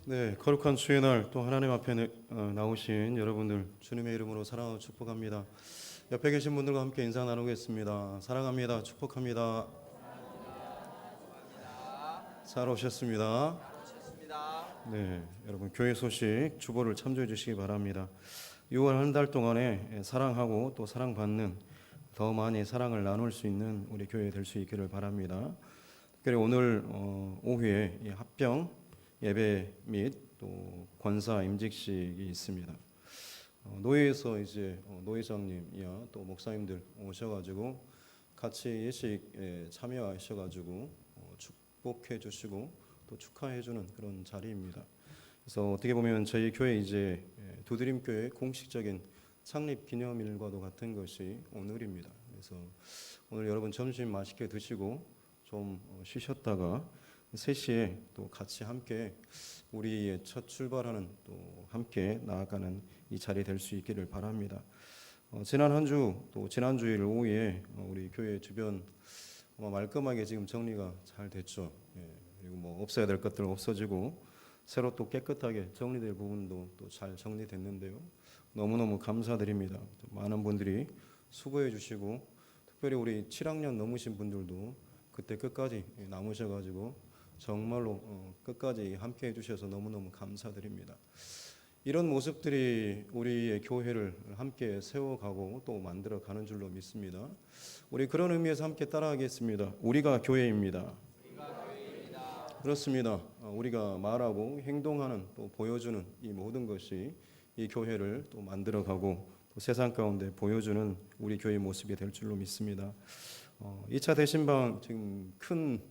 네, 거룩한 주의 날 또 하나님 앞에 나오신 여러분들 주님의 이름으로 사랑하고 축복합니다. 옆에 계신 분들과 함께 인사 나누겠습니다. 사랑합니다. 축복합니다. 잘 오셨습니다. 네, 여러분 교회 소식 주보를 참조해 주시기 바랍니다. 6월 한 달 동안에 사랑하고 또 사랑받는 더 많이 사랑을 나눌 수 있는 우리 교회 될 수 있기를 바랍니다. 특별히 오늘 오후에 합병 예배 및 또 권사 임직식이 있습니다. 노예에서 이제 노회장님이야 또 목사님들 오셔가지고 같이 예식에 참여하셔가지고 축복해 주시고 또 축하해 주는 그런 자리입니다. 그래서 어떻게 보면 저희 교회 이제 두드림교회 공식적인 창립 기념일과도 같은 것이 오늘입니다. 그래서 오늘 여러분 점심 맛있게 드시고 좀 쉬셨다가 3시에 또 같이 함께 우리의 첫 출발하는 또 함께 나아가는 이 자리 될 수 있기를 바랍니다. 지난 한 주 또 지난 주일 오후에 우리 교회 주변 말끔하게 지금 정리가 잘 됐죠. 그리고 뭐 없어야 될 것들 없어지고 새로 또 깨끗하게 정리될 부분도 또 잘 정리됐는데요. 너무너무 감사드립니다. 많은 분들이 수고해 주시고 특별히 우리 7학년 넘으신 분들도 그때 끝까지 남으셔가지고 정말로 끝까지 함께 해주셔서 너무너무 감사드립니다. 이런 모습들이 우리의 교회를 함께 세워가고 또 만들어가는 줄로 믿습니다. 우리 그런 의미에서 함께 따라하겠습니다. 우리가 교회입니다. 그렇습니다. 우리가 말하고 행동하는 또 보여주는 이 모든 것이 이 교회를 또 만들어가고 또 세상 가운데 보여주는 우리 교회의 모습이 될 줄로 믿습니다. 2차 대신방 지금 큰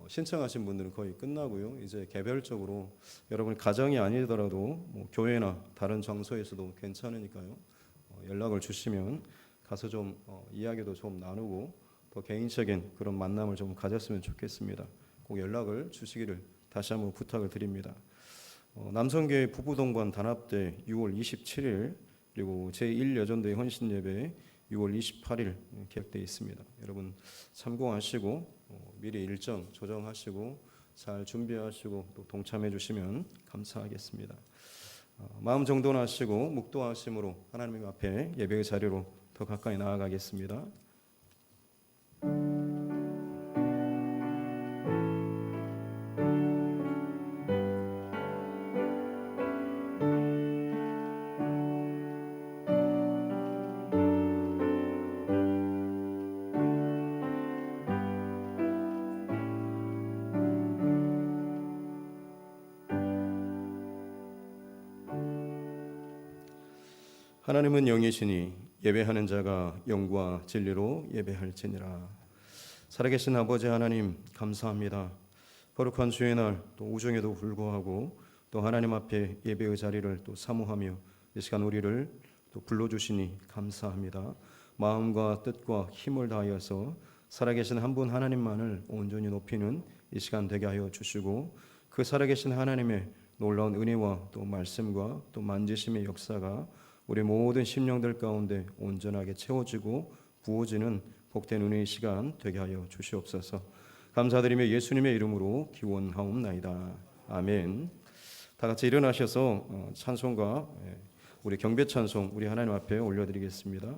신청하신 분들은 거의 끝나고요. 이제 개별적으로 여러분 가정이 아니더라도 뭐 교회나 다른 장소에서도 괜찮으니까요. 연락을 주시면 가서 좀 이야기도 좀 나누고 더 개인적인 그런 만남을 좀 가졌으면 좋겠습니다. 꼭 연락을 주시기를 다시 한번 부탁을 드립니다. 남성교회 부부동반 단합대 6월 27일 그리고 제1여전도의 헌신예배 6월 28일 계획되어 있습니다. 여러분 참고하시고 미리 일정 조정하시고 잘 준비하시고 또 동참해 주시면 감사하겠습니다. 마음 정돈하시고 묵도하심으로 하나님 앞에 예배의 자리로 더 가까이 나아가겠습니다. 하나님은 영이시니 예배하는 자가 영과 진리로 예배할지니라. 살아계신 아버지 하나님 감사합니다. 거룩한 주의 날 또 우정에도 불구하고 또 하나님 앞에 예배의 자리를 또 사모하며 이 시간 우리를 또 불러주시니 감사합니다. 마음과 뜻과 힘을 다하여서 살아계신 한 분 하나님만을 온전히 높이는 이 시간 되게 하여 주시고 그 살아계신 하나님의 놀라운 은혜와 또 말씀과 또 만지심의 역사가 우리 모든 심령들 가운데 온전하게 채워지고 부어지는 복된 은혜의 시간 되게 하여 주시옵소서. 감사드리며 예수님의 이름으로 기원하옵나이다. 아멘. 다 같이 일어나셔서 찬송가 우리 경배 찬송 우리 하나님 앞에 올려드리겠습니다.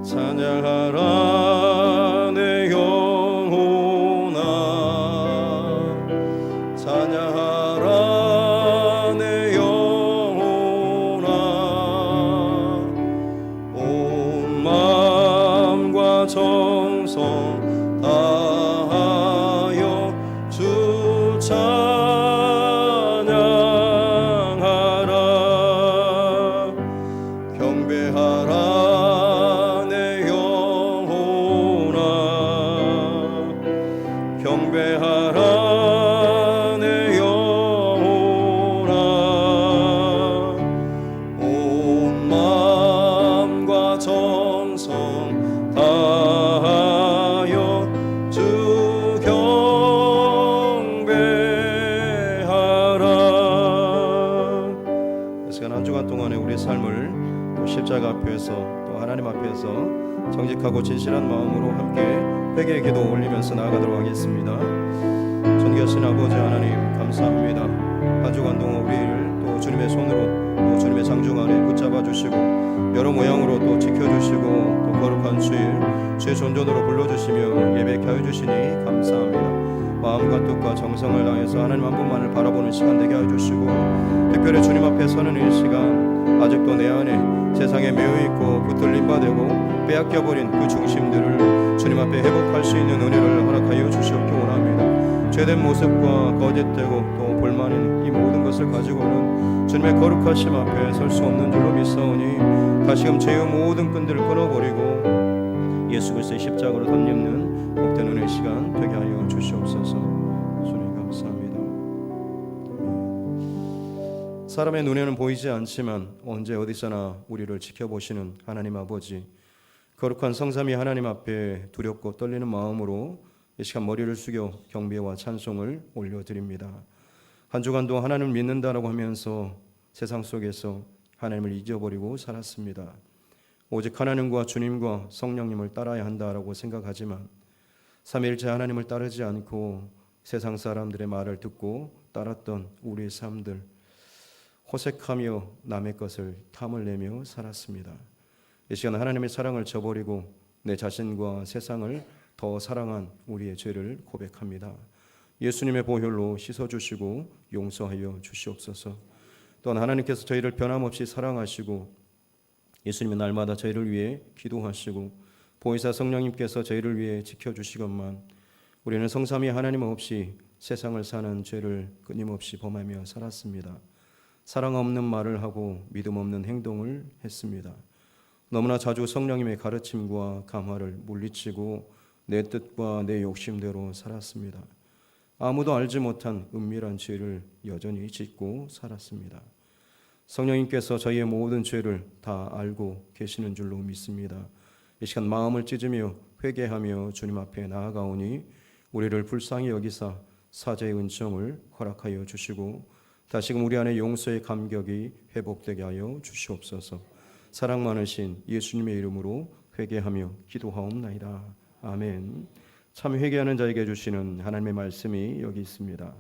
찬양하라 내 영혼아 찬양하라 내 영혼아 온 마음과 정성 다하여 주 찬양하라 경배하라 경배하라 내 영혼아 온 마음과 정성 다하여 주 경배하라. 이 시간 한 주간 동안에 주셔서 또 하나님 앞에서 정직하고 진실한 마음으로 함께 회개의 기도 올리면서 나아가도록 하겠습니다. 존귀하신 아버지 하나님 감사합니다. 한 주간 동안 우리를 또 주님의 손으로 또 주님의 장중 안에 붙잡아 주시고 여러 모양으로 또 지켜주시고 또 거룩한 주의 존전으로 불러주시며 예배케 하여 주시니 감사합니다. 마음과 뜻과 정성을 다해서 하나님 한 분만을 바라보는 시간 되게 하여 주시고 특별히 주님 앞에 서는 이 시간 아직도 내 안에 세상에 매여있고 붙들림 바되고 빼앗겨버린 그 중심들을 주님 앞에 회복할 수 있는 은혜를 허락하여 주시옵기 원합니다. 죄된 모습과 거짓되고 또 볼만인 이 모든 것을 가지고는 주님의 거룩하심 앞에 설 수 없는 줄로 믿사오니 다시금 죄의 모든 끈들을 끊어버리고 예수 그리스도의 십자가로 덧입는 복된 은혜의 시간 되게 하여 주시옵소서. 주님 감사합니다. 사람의 눈에는 보이지 않지만 언제 어디서나 우리를 지켜보시는 하나님 아버지, 거룩한 성삼위 하나님 앞에 두렵고 떨리는 마음으로 이 시간 머리를 숙여 경배와 찬송을 올려드립니다. 한 주간도 하나님을 믿는다라고 하면서 세상 속에서 하나님을 잊어버리고 살았습니다. 오직 하나님과 주님과 성령님을 따라야 한다라고 생각하지만 삼위일체 하나님을 따르지 않고 세상 사람들의 말을 듣고 따랐던 우리의 삶들, 호색하며 남의 것을 탐을 내며 살았습니다. 이 시간 하나님의 사랑을 저버리고 내 자신과 세상을 더 사랑한 우리의 죄를 고백합니다. 예수님의 보혈로 씻어주시고 용서하여 주시옵소서. 또한 하나님께서 저희를 변함없이 사랑하시고 예수님은 날마다 저희를 위해 기도하시고 보혜사 성령님께서 저희를 위해 지켜주시건만 우리는 성삼위 하나님 없이 세상을 사는 죄를 끊임없이 범하며 살았습니다. 사랑 없는 말을 하고 믿음 없는 행동을 했습니다. 너무나 자주 성령님의 가르침과 감화를 물리치고 내 뜻과 내 욕심대로 살았습니다. 아무도 알지 못한 은밀한 죄를 여전히 짓고 살았습니다. 성령님께서 저희의 모든 죄를 다 알고 계시는 줄로 믿습니다. 이 시간 마음을 찢으며 회개하며 주님 앞에 나아가오니 우리를 불쌍히 여기사 사죄의 은총을 허락하여 주시고 다시금 우리 안에 용서의 감격이 회복되게 하여 주시옵소서. 사랑 많으신 예수님의 이름으로 회개하며 기도하옵나이다. 아멘. 참 회개하는 자에게 주시는 하나님의 말씀이 여기 있습니다.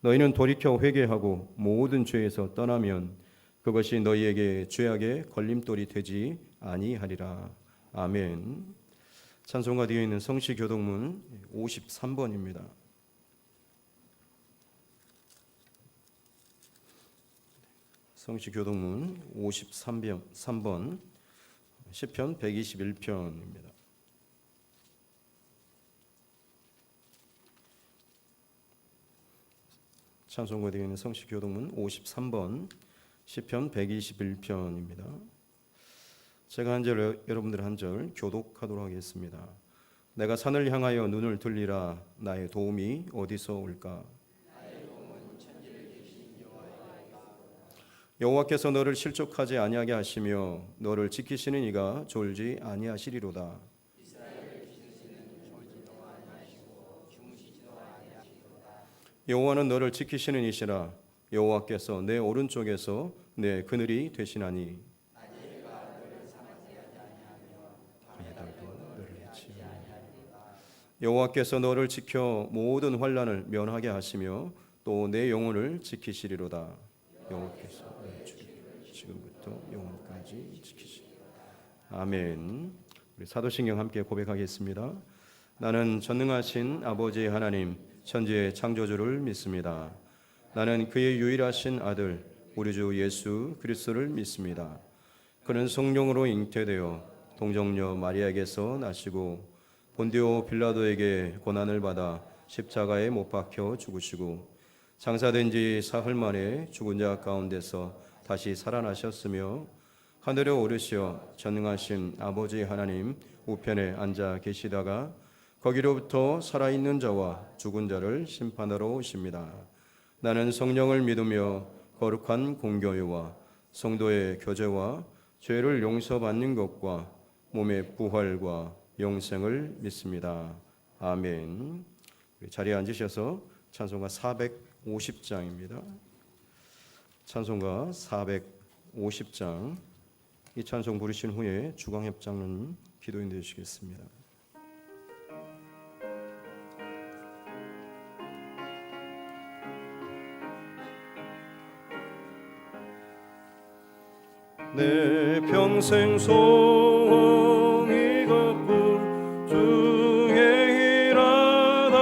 너희는 돌이켜 회개하고 모든 죄에서 떠나면 그것이 너희에게 죄악의 걸림돌이 되지 아니하리라. 아멘. 찬송가 되어 있는 성시교독문 53번입니다. 성시교독문 53번 시편 121편입니다. 찬송가 되어 있는 성시교독문 53번 시편 121편입니다. 제가 한 절 여러분들 한 절 교독하도록 하겠습니다. 내가 산을 향하여 눈을 들리라. 나의 도움이 어디서 올까? 여호와께서 너를 실족하지 아니하게 하시며 너를 지키시는 이가 졸지 아니하시리로다. 여호와는 너를 지키시는 이시라. 여호와께서 내 오른쪽에서 내 그늘이 되시나니 여호와께서 너를 지켜 모든 환난을 면하게 하시며 또 내 영혼을 지키시리로다. 여호와께서 내 주를 지금부터 영원까지 지키시리로다. 아멘. 우리 사도신경 함께 고백하겠습니다. 나는 전능하신 아버지 하나님 천지의 창조주를 믿습니다. 나는 그의 유일하신 아들 우리 주 예수 그리스도를 믿습니다. 그는 성령으로 잉태되어 동정녀 마리아에게서 나시고 본디오 빌라도에게 고난을 받아 십자가에 못 박혀 죽으시고 장사된 지 사흘 만에 죽은 자 가운데서 다시 살아나셨으며 하늘에 오르시어 전능하신 아버지 하나님 우편에 앉아 계시다가 거기로부터 살아있는 자와 죽은 자를 심판하러 오십니다. 나는 성령을 믿으며 거룩한 공교회와 성도의 교제와 죄를 용서받는 것과 몸의 부활과 영생을 믿습니다. 아멘. 자리에 앉으셔서 찬송가 450장입니다. 찬송가 450장 이 찬송 부르신 후에 주광협장은 기도 인도해 주시겠습니다. 내 평생 소원 이것뿐 중에 일하다가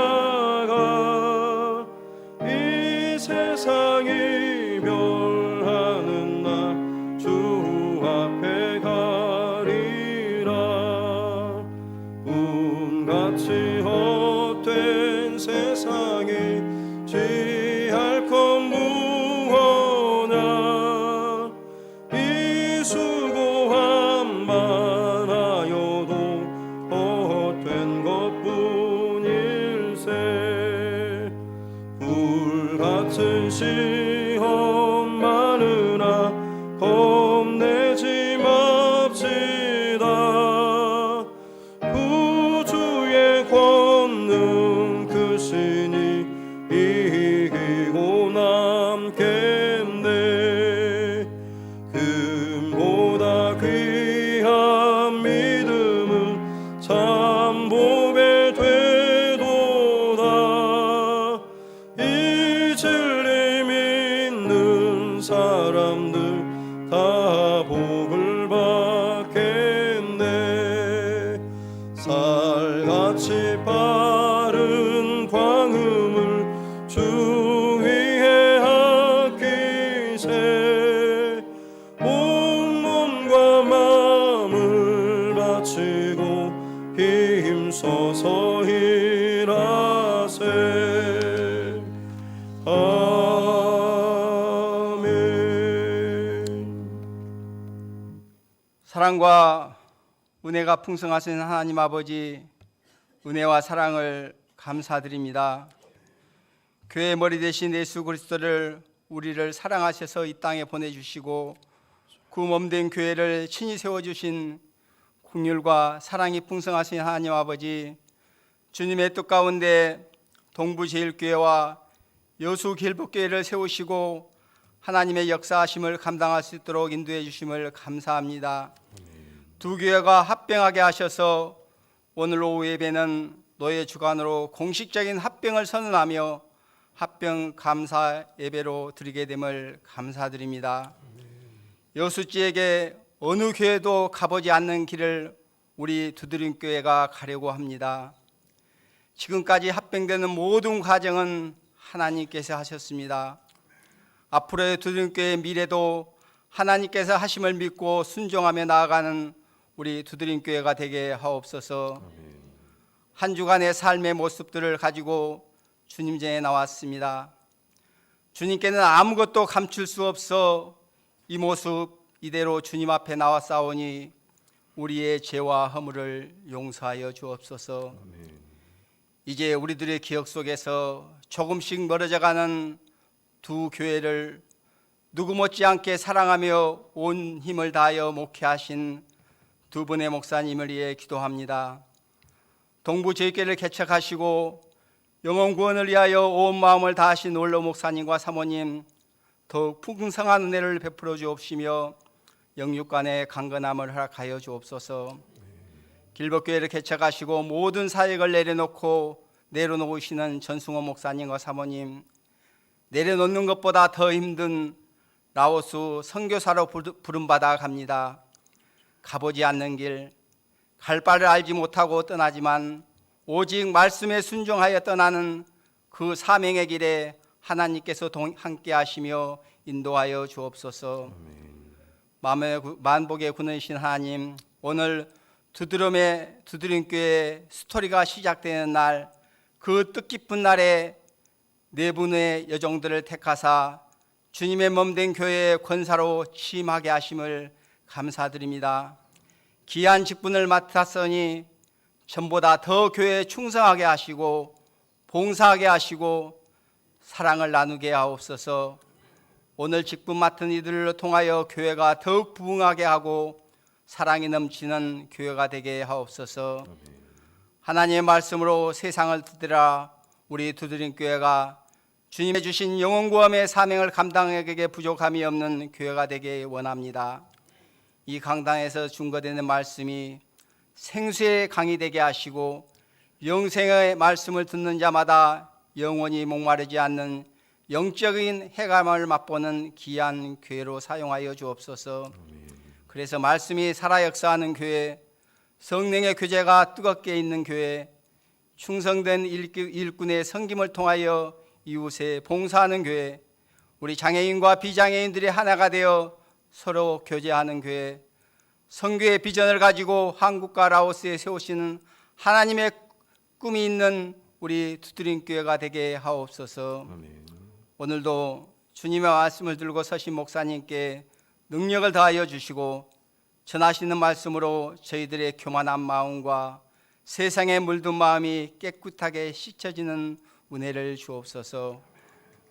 이 세상이 멸하는 날 주 앞에 가리라. 꿈같이 헛된 세상에 지할 것 무엇냐. 수고함 많아요도 헛된 것뿐일세. 불같은 시험 많으나 겁내지 맙시다. 구주의 권능 크시니 이기고 남겠네. 금보다 귀한 믿음은 참 보배 되도다. 이 진리 믿는 사람들 다 복을 받겠네. 살같이 빠른 광음을 주 위에 아끼세. 온몸과 마음을 바치고 힘써서 일하세. 사랑과 은혜가 풍성하신 하나님 아버지, 은혜와 사랑을 감사드립니다. 교회의 머리 대신 예수 그리스도를 우리를 사랑하셔서 이 땅에 보내주시고 그 몸된 교회를 친히 세워주신 긍휼과 사랑이 풍성하신 하나님 아버지, 주님의 뜻 가운데 동부제일교회와 여수길복교회를 세우시고 하나님의 역사하심을 감당할 수 있도록 인도해 주심을 감사합니다. 두 교회가 합병하게 하셔서 오늘 오후 예배는 노예 주관으로 공식적인 합병을 선언하며 합병 감사 예배로 드리게 됨을 감사드립니다. 여수지에게 어느 교회도 가보지 않는 길을 우리 두드림교회가 가려고 합니다. 지금까지 합병되는 모든 과정은 하나님께서 하셨습니다. 앞으로의 두드림교회의 미래도 하나님께서 하심을 믿고 순종하며 나아가는 우리 두드림교회가 되게 하옵소서. 한 주간의 삶의 모습들을 가지고 주님 전에 나왔습니다. 주님께는 아무것도 감출 수 없어 이 모습 이대로 주님 앞에 나왔사오니 우리의 죄와 허물을 용서하여 주옵소서. 이제 우리들의 기억 속에서 조금씩 멀어져가는 두 교회를 누구 못지않게 사랑하며 온 힘을 다하여 목회하신 두 분의 목사님을 위해 기도합니다. 동부제일교회를 개척하시고 영혼 구원을 위하여 온 마음을 다하신 원로 목사님과 사모님, 더욱 풍성한 은혜를 베풀어 주옵시며 영육간의 강건함을 허락하여 주옵소서. 길복교회를 개척하시고 모든 사역을 내려놓으시는 전승호 목사님과 사모님, 내려놓는 것보다 더 힘든 라오스 선교사로 부름받아 갑니다. 가보지 않는 길, 갈 바를 알지 못하고 떠나지만 오직 말씀에 순종하여 떠나는 그 사명의 길에 하나님께서 함께 하시며 인도하여 주옵소서. 만복의 군이신 하나님, 오늘 두드림교회 스토리가 시작되는 날, 그 뜻깊은 날에 네 분의 여종들을 택하사 주님의 몸된 교회의 권사로 취임하게 하심을 감사드립니다. 귀한 직분을 맡았으니 전보다 더 교회에 충성하게 하시고 봉사하게 하시고 사랑을 나누게 하옵소서. 오늘 직분 맡은 이들을 통하여 교회가 더욱 부흥하게 하고 사랑이 넘치는 교회가 되게 하옵소서. 하나님의 말씀으로 세상을 두드라 우리 두드림교회가 주님의 주신 영혼구원의 사명을 감당하기에 부족함이 없는 교회가 되게 원합니다. 이 강당에서 증거되는 말씀이 생수의 강이 되게 하시고 영생의 말씀을 듣는 자마다 영원히 목마르지 않는 영적인 해감을 맛보는 귀한 교회로 사용하여 주옵소서. 그래서 말씀이 살아 역사하는 교회, 성령의 교제가 뜨겁게 있는 교회, 충성된 일꾼의 섬김을 통하여 이웃에 봉사하는 교회, 우리 장애인과 비장애인들이 하나가 되어 서로 교제하는 교회, 선교의 비전을 가지고 한국과 라오스에 세우시는 하나님의 꿈이 있는 우리 두드림 교회가 되게 하옵소서. 아멘. 오늘도 주님의 말씀을 들고 서신 목사님께 능력을 더하여 주시고 전하시는 말씀으로 저희들의 교만한 마음과 세상에 물든 마음이 깨끗하게 씻어지는 은혜를 주옵소서.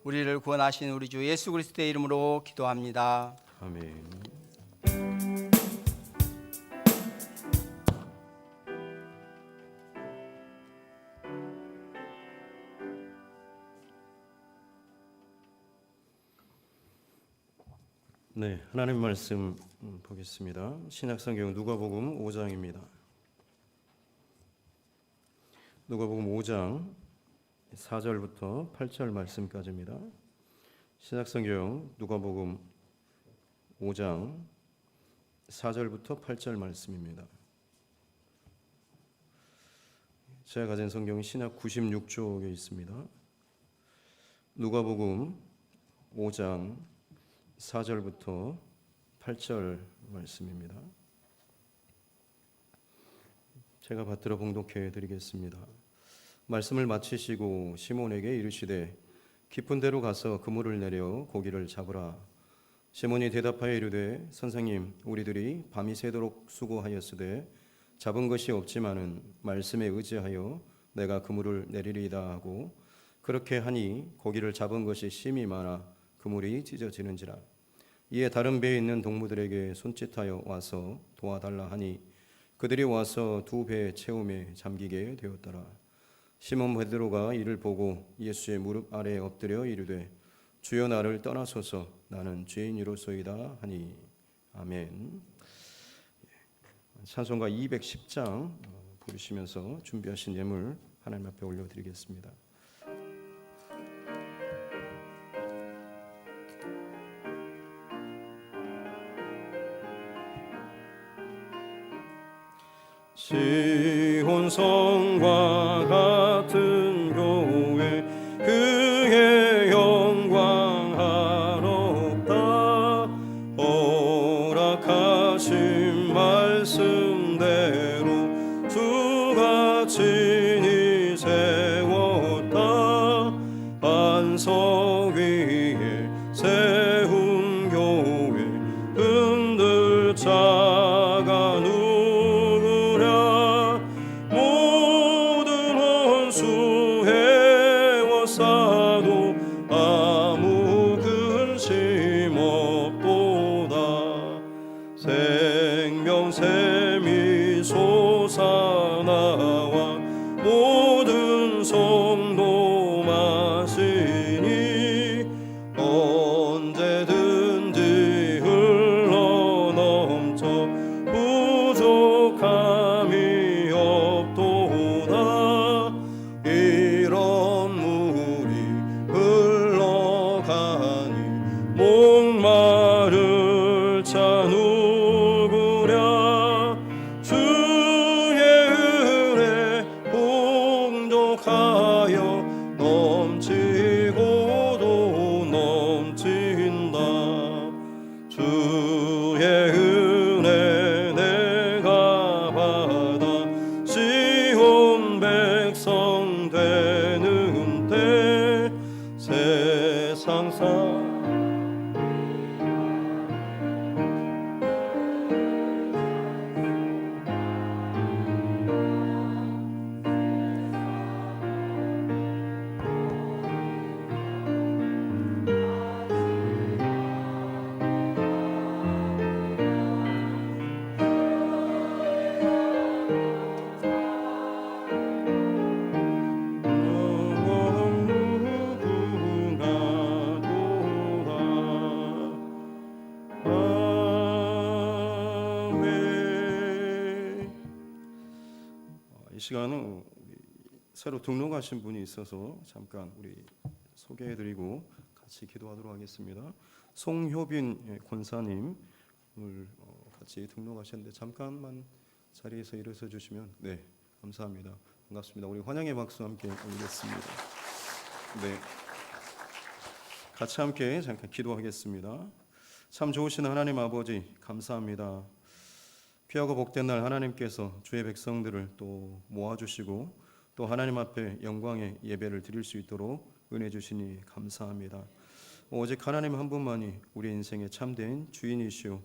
우리를 구원하신 우리 주 예수 그리스도의 이름으로 기도합니다. 아멘. 네, 하나님 말씀 보겠습니다. 신약성경 누가복음 5장입니다. 누가복음 5장 4절부터 8절 말씀까지입니다. 신약성경 누가복음 5장 4절부터 8절 말씀입니다. 제가 가진 성경은 신약 96쪽에 있습니다. 누가복음 5장 4절부터 8절 말씀입니다. 제가 받들어 봉독해 드리겠습니다. 말씀을 마치시고 시몬에게 이르시되 깊은 데로 가서 그물을 내려 고기를 잡으라. 시몬이 대답하여 이르되 선생님 우리들이 밤이 새도록 수고하였으되 잡은 것이 없지만은 말씀에 의지하여 내가 그물을 내리리이다 하고 그렇게 하니 고기를 잡은 것이 심히 많아 그물이 찢어지는지라. 이에 다른 배에 있는 동무들에게 손짓하여 와서 도와달라 하니 그들이 와서 두 배 채움에 잠기게 되었더라. 시몬 베드로가 이를 보고 예수의 무릎 아래에 엎드려 이르되 주여 나를 떠나소서 나는 죄인이로소이다 하니 아멘. 찬송가 210장 부르시면서 준비하신 예물 하나님 앞에 올려드리겠습니다. 시온 성과 같은 교회 그의 영광 한없다. 허락하신 말씀대로 주가 친히 세웠다. 반석 위에 세운 교회 흔들 자가 모든 시간은 새로 등록하신 분이 있어서 잠깐 우리 소개해드리고 같이 기도하도록 하겠습니다. 송효빈 권사님 오늘 같이 등록하셨는데 잠깐만 자리에서 일어서 주시면 네 감사합니다. 반갑습니다. 우리 환영의 박수 함께 올리겠습니다. 네, 같이 함께 잠깐 기도하겠습니다. 참 좋으신 하나님 아버지 감사합니다. 귀하고 복된 날 하나님께서 주의 백성들을 또 모아주시고 또 하나님 앞에 영광의 예배를 드릴 수 있도록 은혜 주시니 감사합니다. 오직 하나님 한 분만이 우리 인생의 참된 주인이시오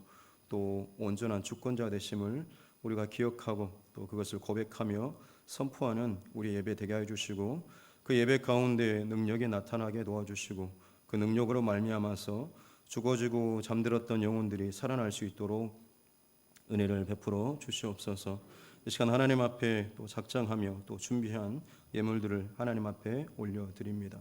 또 온전한 주권자 되심을 우리가 기억하고 또 그것을 고백하며 선포하는 우리 예배 되게 해 주시고 그 예배 가운데 능력이 나타나게 도와주시고 그 능력으로 말미암아서 죽어지고 잠들었던 영혼들이 살아날 수 있도록 은혜를 베풀어 주시옵소서. 이 시간 하나님 앞에 또 작정하며 또 준비한 예물들을 하나님 앞에 올려드립니다.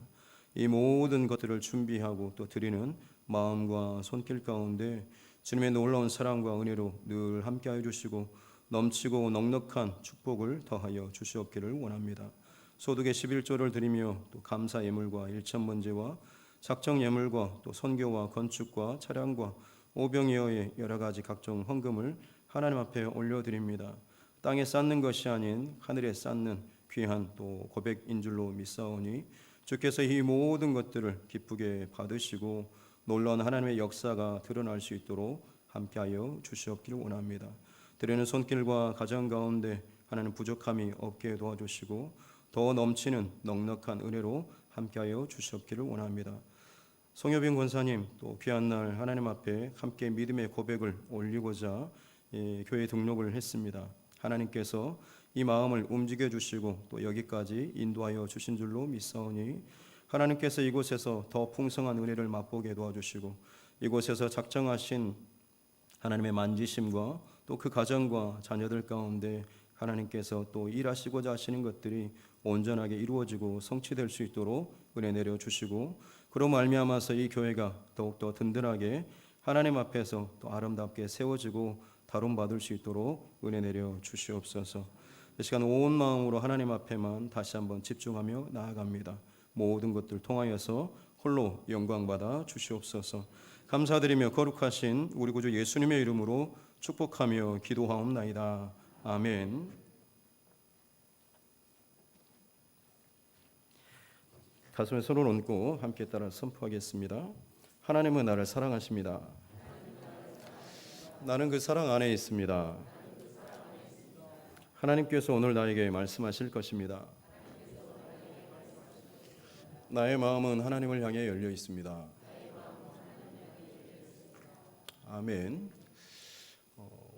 이 모든 것들을 준비하고 또 드리는 마음과 손길 가운데 주님의 놀라운 사랑과 은혜로 늘 함께하여 주시고 넘치고 넉넉한 축복을 더하여 주시옵기를 원합니다. 소득의 11조를 드리며 또 감사 예물과 일천번제와 작정 예물과 또 선교와 건축과 차량과 오병이어의 여러 가지 각종 헌금을 하나님 앞에 올려드립니다. 땅에 쌓는 것이 아닌 하늘에 쌓는 귀한 또 고백인 줄로 믿사오니 주께서 이 모든 것들을 기쁘게 받으시고 놀라운 하나님의 역사가 드러날 수 있도록 함께하여 주시옵기를 원합니다. 드리는 손길과 가정 가운데 하나님 부족함이 없게 도와주시고 더 넘치는 넉넉한 은혜로 함께하여 주시옵기를 원합니다. 송효빈 권사님 또 귀한 날 하나님 앞에 함께 믿음의 고백을 올리고자 교회 등록을 했습니다. 하나님께서 이 마음을 움직여 주시고 또 여기까지 인도하여 주신 줄로 믿사오니 하나님께서 이곳에서 더 풍성한 은혜를 맛보게 도와주시고 이곳에서 작정하신 하나님의 만지심과 또 그 가정과 자녀들 가운데 하나님께서 또 일하시고자 하시는 것들이 온전하게 이루어지고 성취될 수 있도록 은혜 내려 주시고 그로 말미암아서 이 교회가 더욱더 든든하게 하나님 앞에서 또 아름답게 세워지고 다룸받을 수 있도록 은혜 내려 주시옵소서. 이 시간 온 마음으로 하나님 앞에만 다시 한번 집중하며 나아갑니다. 모든 것들 통하여서 홀로 영광받아 주시옵소서. 감사드리며 거룩하신 우리 구주 예수님의 이름으로 축복하며 기도하옵나이다. 아멘. 가슴에 손을 얹고 함께 따라 선포하겠습니다. 하나님은 나를 사랑하십니다. 나는 그 사랑 안에 있습니다. 하나님께서 오늘 나에게 말씀하실 것입니다. 나의 마음은 하나님을 향해 열려 있습니다. 아멘.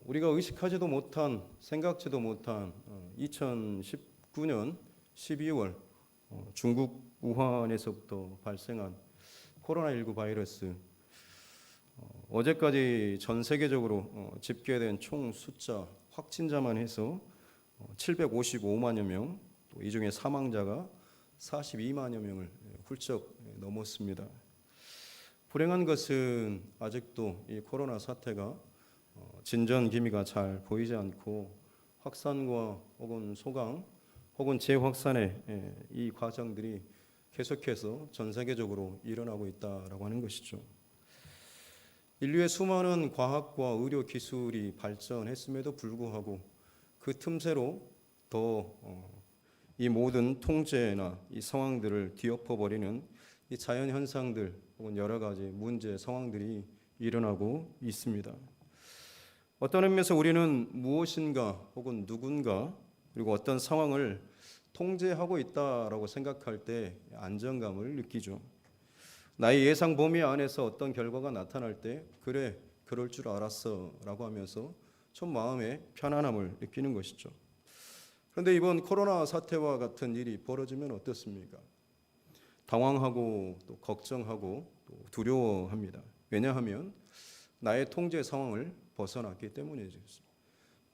우리가 의식하지도 못한 생각지도 못한 2019년 12월 중국 우한에서부터 발생한 코로나19 바이러스 어제까지 전 세계적으로 집계된 총 숫자 확진자만 해서 755만여 명, 또 이 중에 사망자가 42만여 명을 훌쩍 넘었습니다. 불행한 것은 아직도 이 코로나 사태가 진전 기미가 잘 보이지 않고 확산과 혹은 소강 혹은 재확산의 이 과정들이 계속해서 전 세계적으로 일어나고 있다라고 하는 것이죠. 인류의 수많은 과학과 의료 기술이 발전했음에도 불구하고 그 틈새로 더 이 모든 통제나 이 상황들을 뒤엎어버리는 이 자연 현상들 혹은 여러 가지 문제 상황들이 일어나고 있습니다. 어떤 의미에서 우리는 무엇인가 혹은 누군가 그리고 어떤 상황을 통제하고 있다라고 생각할 때 안정감을 느끼죠. 나의 예상 범위 안에서 어떤 결과가 나타날 때 그래 그럴 줄 알았어 라고 하면서 좀 마음의 편안함을 느끼는 것이죠. 그런데 이번 코로나 사태와 같은 일이 벌어지면 어떻습니까? 당황하고 또 걱정하고 또 두려워합니다. 왜냐하면 나의 통제 상황을 벗어났기 때문이죠.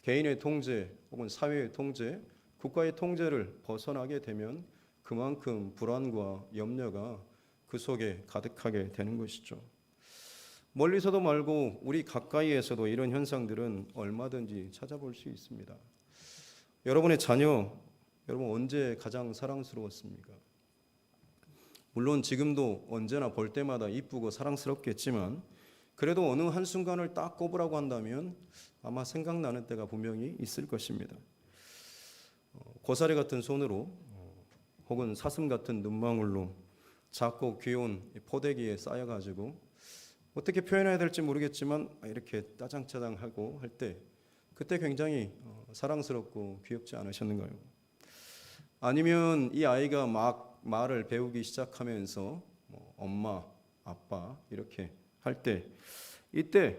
개인의 통제 혹은 사회의 통제, 국가의 통제를 벗어나게 되면 그만큼 불안과 염려가 그 속에 가득하게 되는 것이죠. 멀리서도 말고 우리 가까이에서도 이런 현상들은 얼마든지 찾아볼 수 있습니다. 여러분의 자녀 여러분 언제 가장 사랑스러웠습니까? 물론 지금도 언제나 볼 때마다 이쁘고 사랑스럽겠지만 그래도 어느 한순간을 딱 꼽으라고 한다면 아마 생각나는 때가 분명히 있을 것입니다. 고사리 같은 손으로 혹은 사슴 같은 눈망울로 작고 귀여운 포대기에 쌓여가지고 어떻게 표현해야 될지 모르겠지만 이렇게 따장짜장하고 할 때 그때 굉장히 사랑스럽고 귀엽지 않으셨는가요? 아니면 이 아이가 막 말을 배우기 시작하면서 엄마, 아빠 이렇게 할 때 이때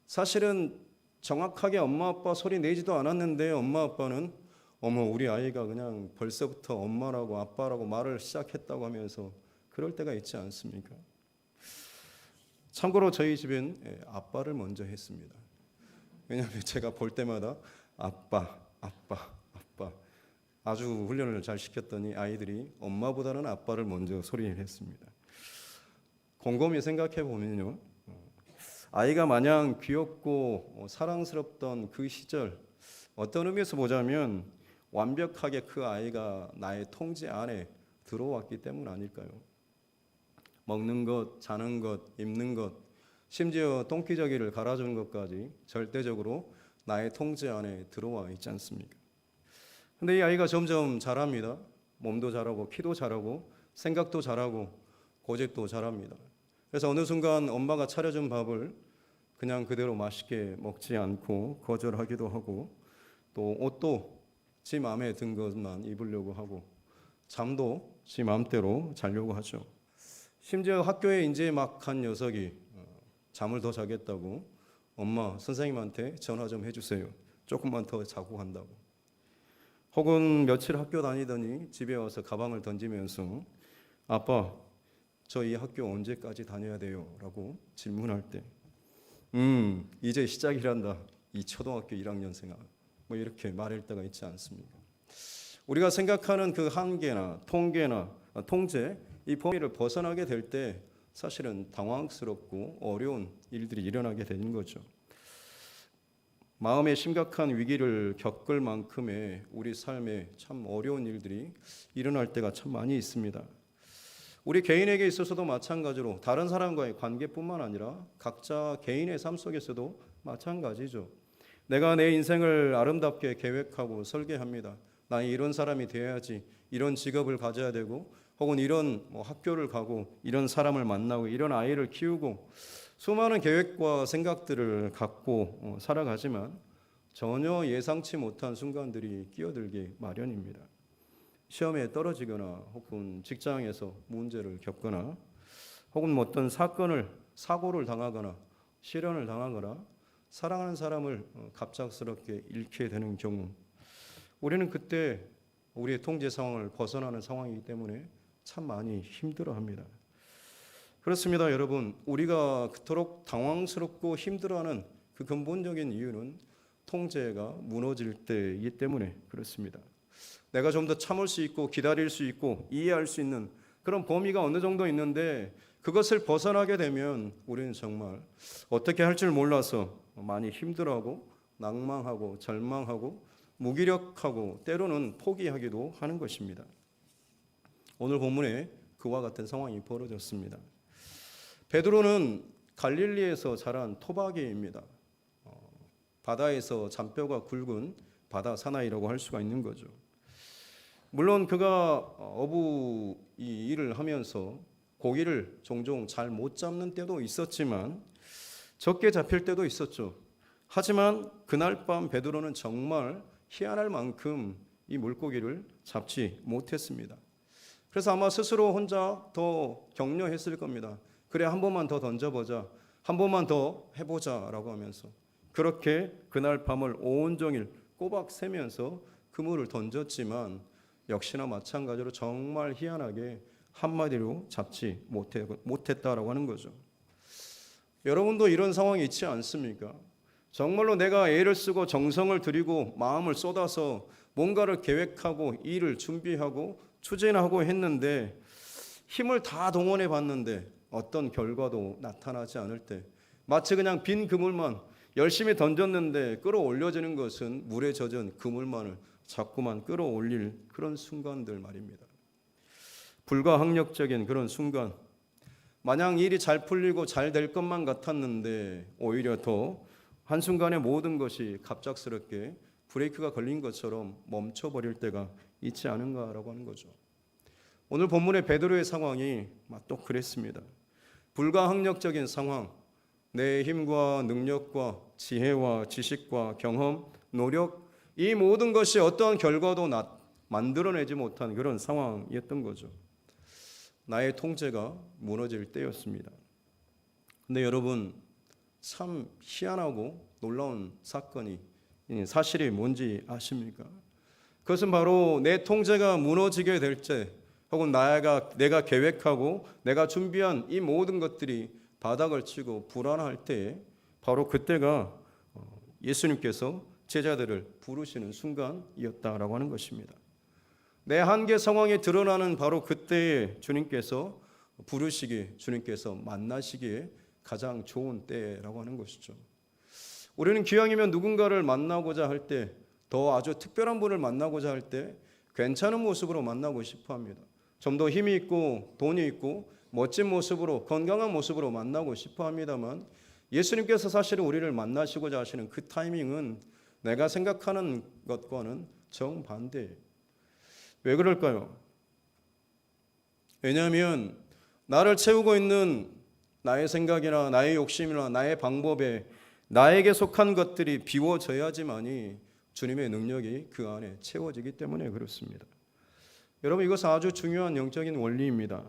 사실은 정확하게 엄마 아빠 소리 내지도 않았는데 엄마 아빠는 어머 우리 아이가 그냥 벌써부터 엄마라고 아빠라고 말을 시작했다고 하면서 그럴 때가 있지 않습니까? 참고로 저희 집은 아빠를 먼저 했습니다. 왜냐하면 제가 볼 때마다 아빠 아주 훈련을 잘 시켰더니 아이들이 엄마보다는 아빠를 먼저 소리를 했습니다. 곰곰이 생각해 보면요, 아이가 마냥 귀엽고 사랑스럽던 그 시절 어떤 의미에서 보자면 완벽하게 그 아이가 나의 통제 안에 들어왔기 때문 아닐까요? 먹는 것, 자는 것, 입는 것, 심지어 똥기저귀를 갈아주는 것까지 절대적으로 나의 통제 안에 들어와 있지 않습니까? 근데 이 아이가 점점 자랍니다. 몸도 자라고 키도 자라고 생각도 자라고 고집도 자랍니다. 그래서 어느 순간 엄마가 차려준 밥을 그냥 그대로 맛있게 먹지 않고 거절하기도 하고 또 옷도 지 마음에 든 것만 입으려고 하고 잠도 지 마음대로 자려고 하죠. 심지어 학교에 이제 막 간 녀석이 잠을 더 자겠다고 엄마 선생님한테 전화 좀 해주세요. 조금만 더 자고 간다고. 혹은 며칠 학교 다니더니 집에 와서 가방을 던지면서 아빠 저 이 학교 언제까지 다녀야 돼요? 라고 질문할 때 이제 시작이란다. 이 초등학교 1학년생아 뭐 이렇게 말할 때가 있지 않습니까? 우리가 생각하는 그 한계나 통계나 통제 이 범위를 벗어나게 될 때 사실은 당황스럽고 어려운 일들이 일어나게 되는 거죠. 마음의 심각한 위기를 겪을 만큼의 우리 삶에 참 어려운 일들이 일어날 때가 참 많이 있습니다. 우리 개인에게 있어서도 마찬가지로 다른 사람과의 관계뿐만 아니라 각자 개인의 삶 속에서도 마찬가지죠. 내가 내 인생을 아름답게 계획하고 설계합니다. 나는 이런 사람이 되어야지, 이런 직업을 가져야 되고 혹은 이런 학교를 가고 이런 사람을 만나고 이런 아이를 키우고 수많은 계획과 생각들을 갖고 살아가지만 전혀 예상치 못한 순간들이 끼어들기 마련입니다. 시험에 떨어지거나 혹은 직장에서 문제를 겪거나 혹은 어떤 사고를 당하거나 실현을 당하거나 사랑하는 사람을 갑작스럽게 잃게 되는 경우 우리는 그때 우리의 통제 상황을 벗어나는 상황이기 때문에 참 많이 힘들어합니다. 그렇습니다, 여러분. 우리가 그토록 당황스럽고 힘들어하는 그 근본적인 이유는 통제가 무너질 때이기 때문에 그렇습니다. 내가 좀 더 참을 수 있고 기다릴 수 있고 이해할 수 있는 그런 범위가 어느 정도 있는데 그것을 벗어나게 되면 우리는 정말 어떻게 할 줄 몰라서 많이 힘들어하고 낭망하고 절망하고 무기력하고 때로는 포기하기도 하는 것입니다. 오늘 본문에 그와 같은 상황이 벌어졌습니다. 베드로는 갈릴리에서 자란 토박이입니다. 바다에서 잔뼈가 굵은 바다 사나이라고 할 수가 있는 거죠. 물론 그가 어부 이 일을 하면서 고기를 종종 잘 못 잡는 때도 있었지만 적게 잡힐 때도 있었죠. 하지만 그날 밤 베드로는 정말 희한할 만큼 이 물고기를 잡지 못했습니다. 그래서 아마 스스로 혼자 더 격려했을 겁니다. 그래 한 번만 더 던져보자. 한 번만 더 해보자라고 하면서 그렇게 그날 밤을 온종일 꼬박 새면서 그물을 던졌지만 역시나 마찬가지로 정말 희한하게 한마디로 잡지 못했다라고 하는 거죠. 여러분도 이런 상황이 있지 않습니까? 정말로 내가 애를 쓰고 정성을 들이고 마음을 쏟아서 뭔가를 계획하고 일을 준비하고 추진하고 했는데 힘을 다 동원해 봤는데 어떤 결과도 나타나지 않을 때 마치 그냥 빈 그물만 열심히 던졌는데 끌어올려지는 것은 물에 젖은 그물만을 자꾸만 끌어올릴 그런 순간들 말입니다. 불가항력적인 그런 순간, 마냥 일이 잘 풀리고 잘 될 것만 같았는데 오히려 더 한순간에 모든 것이 갑작스럽게 브레이크가 걸린 것처럼 멈춰버릴 때가 있지 않은가라고 하는 거죠. 오늘 본문의 베드로의 상황이 또 그랬습니다. 불가항력적인 상황, 내 힘과 능력과 지혜와 지식과 경험, 노력, 이 모든 것이 어떠한 결과도 만들어내지 못한 그런 상황이었던 거죠. 나의 통제가 무너질 때였습니다. 근데 여러분, 참 희한하고 놀라운 사건이 사실이 뭔지 아십니까? 그것은 바로 내 통제가 무너지게 될 때, 혹은 내가 계획하고 내가 준비한 이 모든 것들이 바닥을 치고 불안할 때에 바로 그때가 예수님께서 제자들을 부르시는 순간이었다라고 하는 것입니다. 내 한계 상황이 드러나는 바로 그때에 주님께서 부르시기, 주님께서 만나시기에 가장 좋은 때라고 하는 것이죠. 우리는 기왕이면 누군가를 만나고자 할 때, 더 아주 특별한 분을 만나고자 할 때 괜찮은 모습으로 만나고 싶어 합니다. 좀 더 힘이 있고 돈이 있고 멋진 모습으로, 건강한 모습으로 만나고 싶어 합니다만, 예수님께서 사실은 우리를 만나시고자 하시는 그 타이밍은 내가 생각하는 것과는 정반대예요. 왜 그럴까요? 왜냐하면 나를 채우고 있는 나의 생각이나 나의 욕심이나 나의 방법에 나에게 속한 것들이 비워져야지만이 주님의 능력이 그 안에 채워지기 때문에 그렇습니다. 여러분, 이것은 아주 중요한 영적인 원리입니다.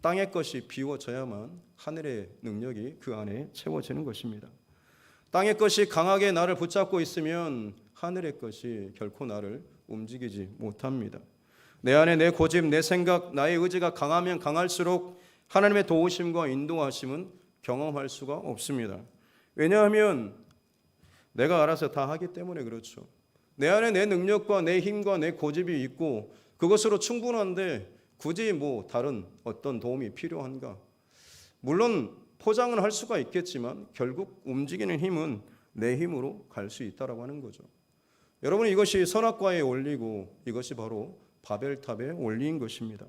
땅의 것이 비워져야만 하늘의 능력이 그 안에 채워지는 것입니다. 땅의 것이 강하게 나를 붙잡고 있으면 하늘의 것이 결코 나를 움직이지 못합니다. 내 안에 내 고집, 내 생각, 나의 의지가 강하면 강할수록 하나님의 도우심과 인도하심은 경험할 수가 없습니다. 왜냐하면 내가 알아서 다 하기 때문에 그렇죠. 내 안에 내 능력과 내 힘과 내 고집이 있고 그것으로 충분한데 굳이 다른 어떤 도움이 필요한가? 물론 포장은 할 수가 있겠지만 결국 움직이는 힘은 내 힘으로 갈 수 있다라고 하는 거죠. 여러분, 이것이 선악과의 원리고 이것이 바로 바벨탑의 원리인 것입니다.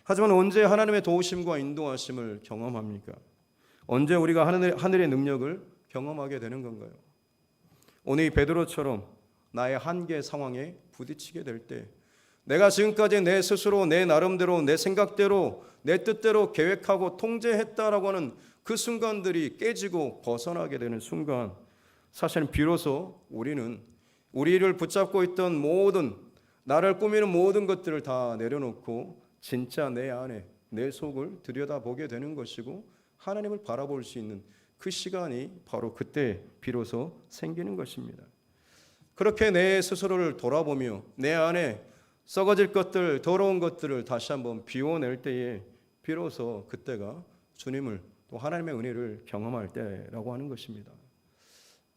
하지만 언제 하나님의 도우심과 인도하심을 경험합니까? 언제 우리가 하늘의 능력을 경험하게 되는 건가요? 오늘 이 베드로처럼 나의 한계 상황에 부딪히게 될 때, 내가 지금까지 내 스스로 내 나름대로 내 생각대로 내 뜻대로 계획하고 통제했다라고 하는 그 순간들이 깨지고 벗어나게 되는 순간, 사실은 비로소 우리를 붙잡고 있던 모든, 나를 꾸미는 모든 것들을 다 내려놓고 진짜 내 안에 내 속을 들여다보게 되는 것이고 하나님을 바라볼 수 있는 그 시간이 바로 그때 비로소 생기는 것입니다. 그렇게 내 스스로를 돌아보며 내 안에 썩어질 것들, 더러운 것들을 다시 한번 비워낼 때에 비로소 그때가 주님을, 또 하나님의 은혜를 경험할 때라고 하는 것입니다.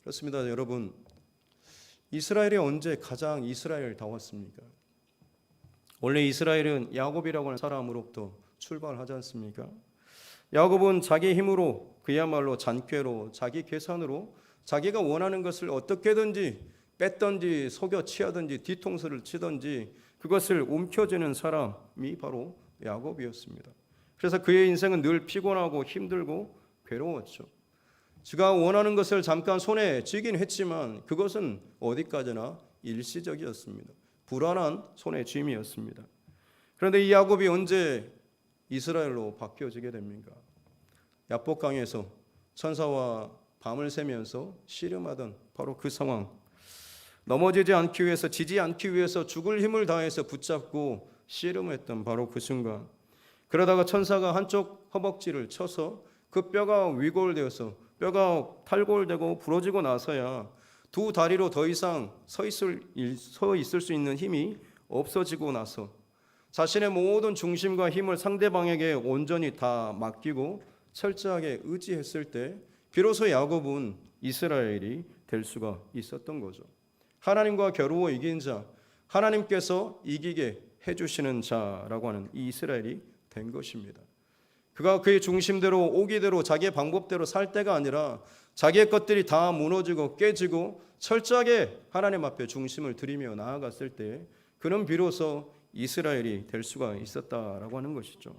그렇습니다. 여러분, 이스라엘이 언제 가장 이스라엘다웠습니까? 원래 이스라엘은 야곱이라고 하는 사람으로부터 출발하지 않습니까? 야곱은 자기 힘으로, 그야말로 잔꾀로, 자기 계산으로 자기가 원하는 것을 어떻게든지 뺐든지 속여 취하든지 뒤통수를 치든지 그것을 움켜쥐는 사람이 바로 야곱이었습니다. 그래서 그의 인생은 늘 피곤하고 힘들고 괴로웠죠. 그가 원하는 것을 잠깐 손에 쥐긴 했지만 그것은 어디까지나 일시적이었습니다. 불안한 손에 쥐임이었습니다. 그런데 이 야곱이 언제 이스라엘로 바뀌어지게 됩니까? 야복강에서 천사와 밤을 새면서 씨름하던 바로 그 상황, 넘어지지 않기 위해서, 지지 않기 위해서 죽을 힘을 다해서 붙잡고 씨름했던 바로 그 순간, 그러다가 천사가 한쪽 허벅지를 쳐서 그 뼈가 위골되어서 뼈가 탈골되고 부러지고 나서야 두 다리로 더 이상 서 있을 수 있는 힘이 없어지고 나서 자신의 모든 중심과 힘을 상대방에게 온전히 다 맡기고 철저하게 의지했을 때 비로소 야곱은 이스라엘이 될 수가 있었던 거죠. 하나님과 겨루어 이긴 자, 하나님께서 이기게 해주시는 자라고 하는 이 이스라엘이 된 것입니다. 그가 그의 중심대로 오기대로 자기의 방법대로 살 때가 아니라 자기의 것들이 다 무너지고 깨지고 철저하게 하나님 앞에 중심을 들이며 나아갔을 때 그는 비로소 이스라엘이 될 수가 있었다라고 하는 것이죠.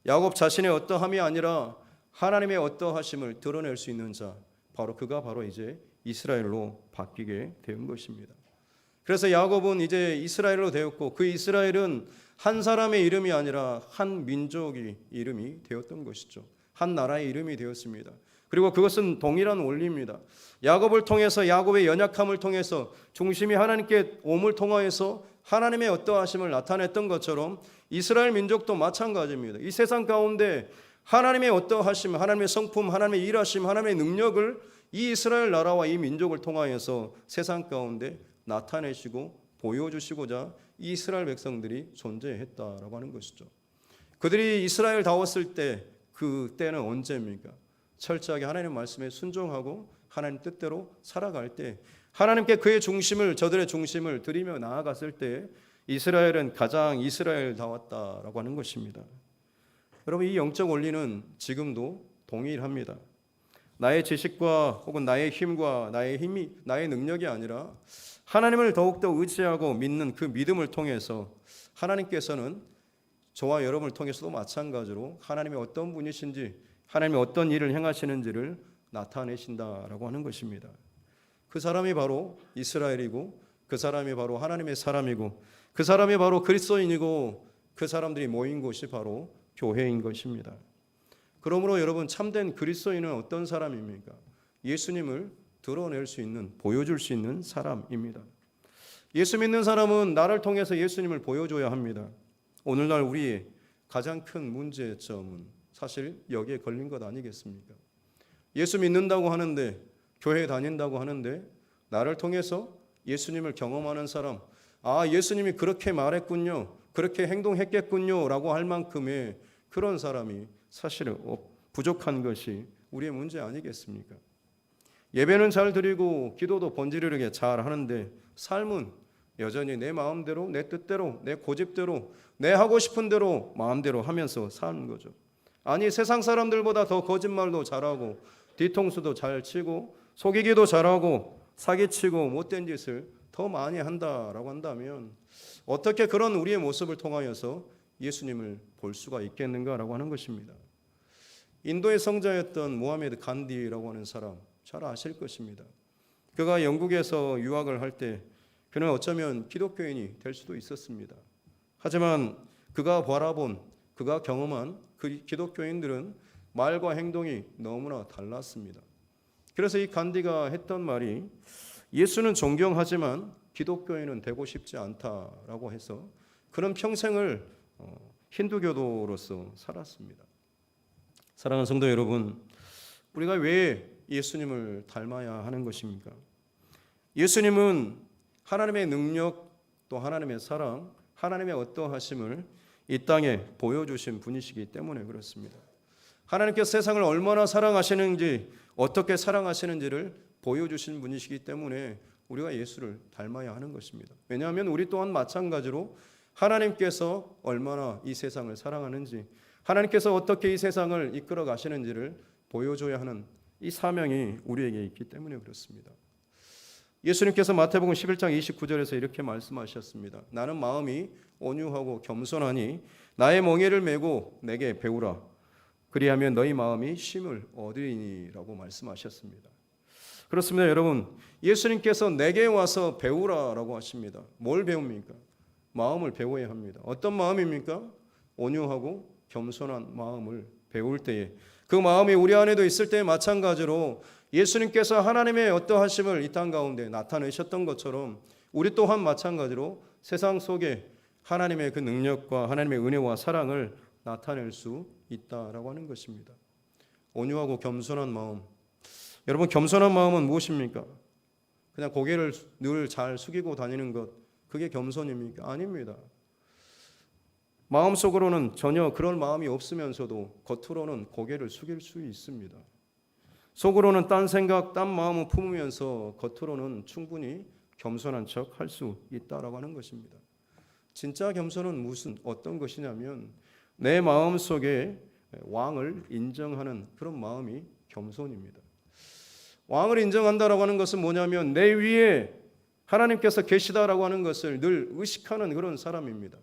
야곱 자신의 어떠함이 아니라 하나님의 어떠하심을 드러낼 수 있는 자, 바로 그가 바로 이제 이스라엘로 바뀌게 된 것입니다. 그래서 야곱은 이제 이스라엘로 되었고 그 이스라엘은 한 사람의 이름이 아니라 한 민족의 이름이 되었던 것이죠. 한 나라의 이름이 되었습니다. 그리고 그것은 동일한 원리입니다. 야곱을 통해서 야곱의 연약함을 통해서 중심이 하나님께 옴을 통하여서 하나님의 어떠하심을 나타냈던 것처럼 이스라엘 민족도 마찬가지입니다. 이 세상 가운데 하나님의 어떠하심, 하나님의 성품, 하나님의 일하심, 하나님의 능력을 이 이스라엘 나라와 이 민족을 통하여서 세상 가운데 나타내시고 보여주시고자 이 이스라엘 백성들이 존재했다라고 하는 것이죠. 그들이 이스라엘다웠을 때 그 때는 언제입니까? 철저하게 하나님 말씀에 순종하고 하나님 뜻대로 살아갈 때 하나님께 그의 중심을 저들의 중심을 드리며 나아갔을 때 이스라엘은 가장 이스라엘다웠다라고 하는 것입니다. 여러분 이 영적 원리는 지금도 동일합니다. 나의 지식과 혹은 나의 힘과 나의 능력이 아니라 하나님을 더욱더 의지하고 믿는 그 믿음을 통해서 하나님께서는 저와 여러분을 통해서도 마찬가지로 하나님이 어떤 분이신지 하나님이 어떤 일을 행하시는지를 나타내신다라고 하는 것입니다. 그 사람이 바로 이스라엘이고 그 사람이 바로 하나님의 사람이고 그 사람이 바로 그리스도인이고 그 사람들이 모인 곳이 바로 교회인 것입니다. 그러므로 여러분 참된 그리스도인은 어떤 사람입니까? 예수님을 드러낼 수 있는, 보여줄 수 있는 사람입니다. 예수 믿는 사람은 나를 통해서 예수님을 보여줘야 합니다. 오늘날 우리의 가장 큰 문제점은 사실 여기에 걸린 것 아니겠습니까? 예수 믿는다고 하는데, 교회에 다닌다고 하는데 나를 통해서 예수님을 경험하는 사람, 아 예수님이 그렇게 말했군요, 그렇게 행동했겠군요 라고 할 만큼의 그런 사람이 사실은 부족한 것이 우리의 문제 아니겠습니까? 예배는 잘 드리고 기도도 번지르르게 잘 하는데 삶은 여전히 내 마음대로, 내 뜻대로, 내 고집대로, 내 하고 싶은 대로 마음대로 하면서 사는 거죠. 아니 세상 사람들보다 더 거짓말도 잘하고 뒤통수도 잘 치고 속이기도 잘하고 사기치고 못된 짓을 더 많이 한다라고 한다면 어떻게 그런 우리의 모습을 통하여서 예수님을 볼 수가 있겠는가라고 하는 것입니다. 인도의 성자였던 모하메드 간디라고 하는 사람 잘 아실 것입니다. 그가 영국에서 유학을 할 때 그는 어쩌면 기독교인이 될 수도 있었습니다. 하지만 그가 바라본, 그가 경험한 그 기독교인들은 말과 행동이 너무나 달랐습니다. 그래서 이 간디가 했던 말이 예수는 존경하지만 기독교인은 되고 싶지 않다라고 해서 그는 평생을 힌두교도로서 살았습니다. 사랑하는 성도 여러분, 우리가 왜 예수님을 닮아야 하는 것입니까? 예수님은 하나님의 능력 또 하나님의 사랑, 하나님의 어떠하심을 이 땅에 보여주신 분이시기 때문에 그렇습니다. 하나님께서 세상을 얼마나 사랑하시는지, 어떻게 사랑하시는지를 보여주신 분이시기 때문에 우리가 예수를 닮아야 하는 것입니다. 왜냐하면 우리 또한 마찬가지로 하나님께서 얼마나 이 세상을 사랑하는지, 하나님께서 어떻게 이 세상을 이끌어 가시는지를 보여줘야 하는 이 사명이 우리에게 있기 때문에 그렇습니다. 예수님께서 마태복음 11장 29절에서 이렇게 말씀하셨습니다. 나는 마음이 온유하고 겸손하니 나의 멍에를 메고 내게 배우라. 그리하면 너희 마음이 쉼을 얻으리니라고 말씀하셨습니다. 그렇습니다, 여러분. 예수님께서 내게 와서 배우라라고 하십니다. 뭘 배웁니까? 마음을 배워야 합니다. 어떤 마음입니까? 온유하고 겸손한 마음을 배울 때에 그 마음이 우리 안에도 있을 때에 마찬가지로 예수님께서 하나님의 어떠하심을 이 땅 가운데 나타내셨던 것처럼 우리 또한 마찬가지로 세상 속에 하나님의 그 능력과 하나님의 은혜와 사랑을 나타낼 수 있다라고 하는 것입니다. 온유하고 겸손한 마음. 여러분, 겸손한 마음은 무엇입니까? 그냥 고개를 늘 잘 숙이고 다니는 것, 그게 겸손입니까? 아닙니다. 마음속으로는 전혀 그럴 마음이 없으면서도 겉으로는 고개를 숙일 수 있습니다. 속으로는 딴 생각, 딴 마음을 품으면서 겉으로는 충분히 겸손한 척 할 수 있다라고 하는 것입니다. 진짜 겸손은 어떤 것이냐면 내 마음속에 왕을 인정하는 그런 마음이 겸손입니다. 왕을 인정한다라고 하는 것은 뭐냐면 내 위에 하나님께서 계시다라고 하는 것을 늘 의식하는 그런 사람입니다.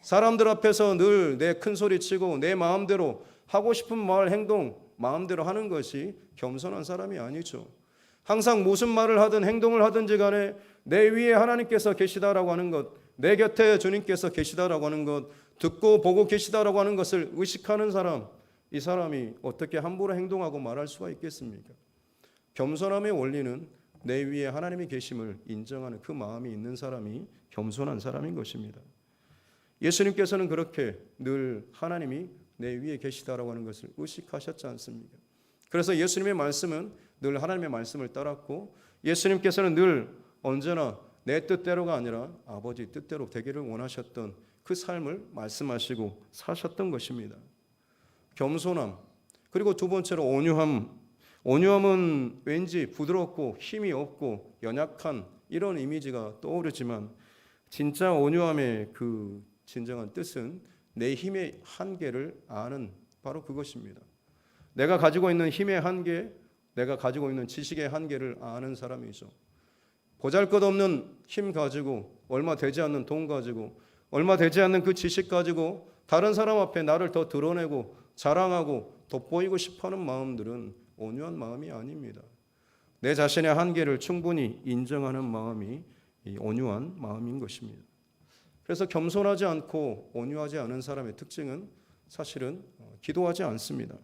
사람들 앞에서 늘 내 큰 소리 치고 내 마음대로 하고 싶은 말, 행동, 마음대로 하는 것이 겸손한 사람이 아니죠. 항상 무슨 말을 하든 행동을 하든지 간에 내 위에 하나님께서 계시다라고 하는 것, 내 곁에 주님께서 계시다라고 하는 것, 듣고 보고 계시다라고 하는 것을 의식하는 사람, 이 사람이 어떻게 함부로 행동하고 말할 수가 있겠습니까? 겸손함의 원리는 내 위에 하나님이 계심을 인정하는 그 마음이 있는 사람이 겸손한 사람인 것입니다. 예수님께서는 그렇게 늘 하나님이 내 위에 계시다라고 하는 것을 의식하셨지 않습니까? 그래서 예수님의 말씀은 늘 하나님의 말씀을 따랐고 예수님께서는 늘 언제나 내 뜻대로가 아니라 아버지 뜻대로 되기를 원하셨던 그 삶을 말씀하시고 사셨던 것입니다. 겸손함, 그리고 두 번째로 온유함. 온유함은 왠지 부드럽고 힘이 없고 연약한 이런 이미지가 떠오르지만 진짜 온유함의 그 진정한 뜻은 내 힘의 한계를 아는 바로 그것입니다. 내가 가지고 있는 힘의 한계, 내가 가지고 있는 지식의 한계를 아는 사람이죠. 보잘것없는 힘 가지고 얼마 되지 않는 돈 가지고 얼마 되지 않는 그 지식 가지고 다른 사람 앞에 나를 더 드러내고 자랑하고 돋보이고 싶어하는 마음들은 온유한 마음이 아닙니다. 내 자신의 한계를 충분히 인정하는 마음이 이 온유한 마음인 것입니다. 그래서 겸손하지 않고 온유하지 않은 사람의 특징은 사실은 기도하지 않습니다.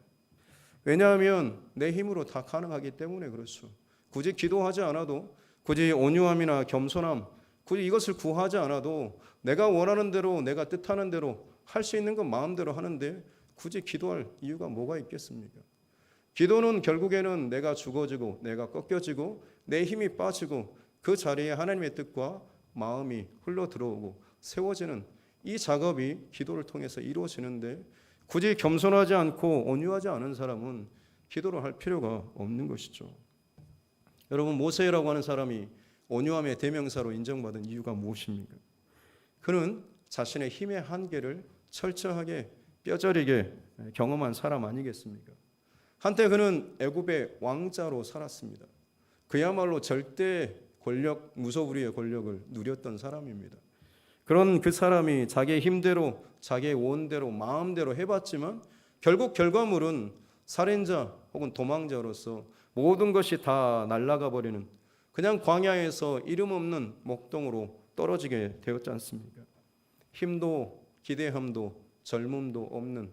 왜냐하면 내 힘으로 다 가능하기 때문에 그렇죠. 굳이 기도하지 않아도, 굳이 온유함이나 겸손함, 굳이 이것을 구하지 않아도 내가 원하는 대로, 내가 뜻하는 대로 할 수 있는 건 마음대로 하는데 굳이 기도할 이유가 뭐가 있겠습니까? 기도는 결국에는 내가 죽어지고 내가 꺾여지고 내 힘이 빠지고 그 자리에 하나님의 뜻과 마음이 흘러 들어오고 세워지는 이 작업이 기도를 통해서 이루어지는데 굳이 겸손하지 않고 온유하지 않은 사람은 기도를 할 필요가 없는 것이죠. 여러분, 모세라고 하는 사람이 온유함의 대명사로 인정받은 이유가 무엇입니까? 그는 자신의 힘의 한계를 철저하게 뼈저리게 경험한 사람 아니겠습니까? 한때 그는 애굽의 왕자로 살았습니다. 그야말로 절대 권력, 무소불위의 권력을 누렸던 사람입니다. 그런 그 사람이 자기의 힘대로, 자기의 원대로, 마음대로 해봤지만 결국 결과물은 살인자 혹은 도망자로서 모든 것이 다 날아가 버리는 그냥 광야에서 이름 없는 목동으로 떨어지게 되었지 않습니까? 힘도 기대함도 젊음도 없는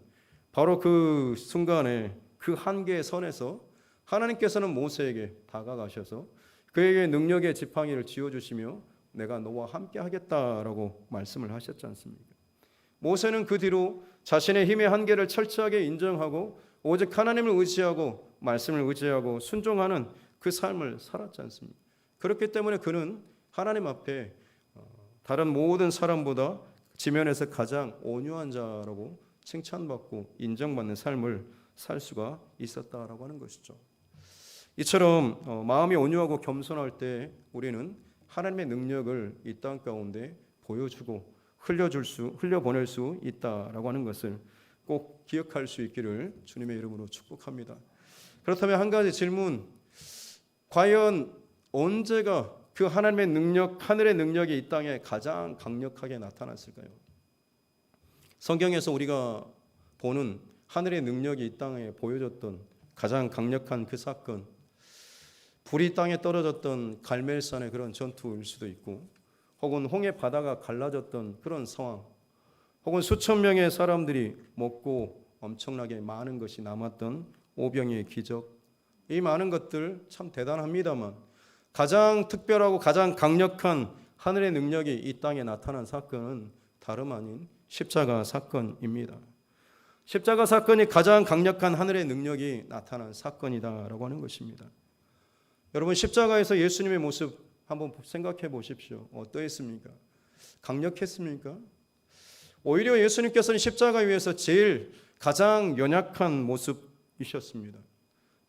바로 그 순간에 그 한계의 선에서 하나님께서는 모세에게 다가가셔서 그에게 능력의 지팡이를 쥐어주시며 내가 너와 함께 하겠다라고 말씀을 하셨지 않습니까? 모세는 그 뒤로 자신의 힘의 한계를 철저하게 인정하고 오직 하나님을 의지하고 말씀을 의지하고 순종하는 그 삶을 살았지 않습니까? 그렇기 때문에 그는 하나님 앞에 다른 모든 사람보다 지면에서 가장 온유한 자라고 칭찬받고 인정받는 삶을 살 수가 있었다라고 하는 것이죠. 이처럼 마음이 온유하고 겸손할 때 우리는 하나님의 능력을 이 땅 가운데 보여주고 흘려보낼 수 있다라고 하는 것을 꼭 기억할 수 있기를 주님의 이름으로 축복합니다. 그렇다면 한 가지 질문, 과연 언제가 그 하나님의 능력, 하늘의 능력이 이 땅에 가장 강력하게 나타났을까요? 성경에서 우리가 보는 하늘의 능력이 이 땅에 보여줬던 가장 강력한 그 사건, 불이 땅에 떨어졌던 갈멜산의 그런 전투일 수도 있고, 혹은 홍해 바다가 갈라졌던 그런 상황, 혹은 수천 명의 사람들이 먹고 엄청나게 많은 것이 남았던 오병이의 기적, 이 많은 것들 참 대단합니다만 가장 특별하고 가장 강력한 하늘의 능력이 이 땅에 나타난 사건은 다름 아닌 십자가 사건입니다. 십자가 사건이 가장 강력한 하늘의 능력이 나타난 사건이다라고 하는 것입니다. 여러분, 십자가에서 예수님의 모습 한번 생각해 보십시오. 어떠했습니까? 강력했습니까? 오히려 예수님께서는 십자가 위에서 제일 가장 연약한 모습이셨습니다.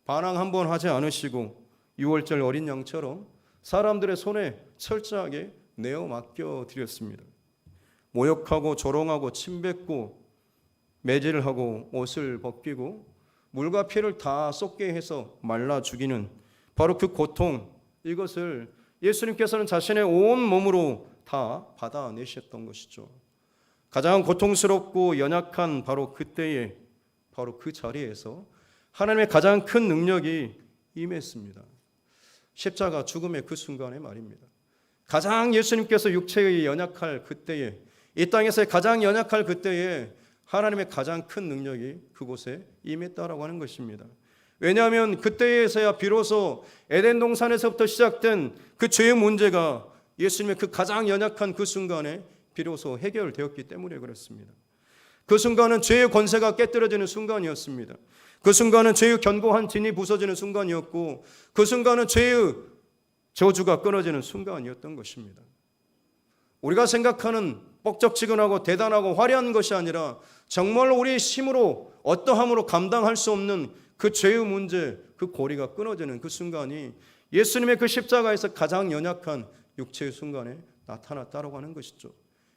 반항 한번 하지 않으시고 6월절 어린 양처럼 사람들의 손에 철저하게 내어 맡겨 드렸습니다. 모욕하고 조롱하고 침뱉고 매질을 하고 옷을 벗기고 물과 피를 다 쏟게 해서 말라 죽이는 바로 그 고통, 이것을 예수님께서는 자신의 온 몸으로 다 받아내셨던 것이죠. 가장 고통스럽고 연약한 바로 그때에, 바로 그 자리에서 하나님의 가장 큰 능력이 임했습니다. 십자가 죽음의 그 순간에 말입니다. 가장 예수님께서 육체의 연약할 그때에, 이 땅에서의 가장 연약할 그때에 하나님의 가장 큰 능력이 그곳에 임했다라고 하는 것입니다. 왜냐하면 그때에서야 비로소 에덴 동산에서부터 시작된 그 죄의 문제가 예수님의 그 가장 연약한 그 순간에 비로소 해결되었기 때문에 그렇습니다. 그 순간은 죄의 권세가 깨뜨려지는 순간이었습니다. 그 순간은 죄의 견고한 진이 부서지는 순간이었고, 그 순간은 죄의 저주가 끊어지는 순간이었던 것입니다. 우리가 생각하는 뻑적지근하고 대단하고 화려한 것이 아니라 정말로 우리의 힘으로 어떠함으로 감당할 수 없는 그 죄의 문제, 그 고리가 끊어지는 그 순간이 예수님의 그 십자가에서 가장 연약한 육체의 순간에 나타났다고 하는 것이죠.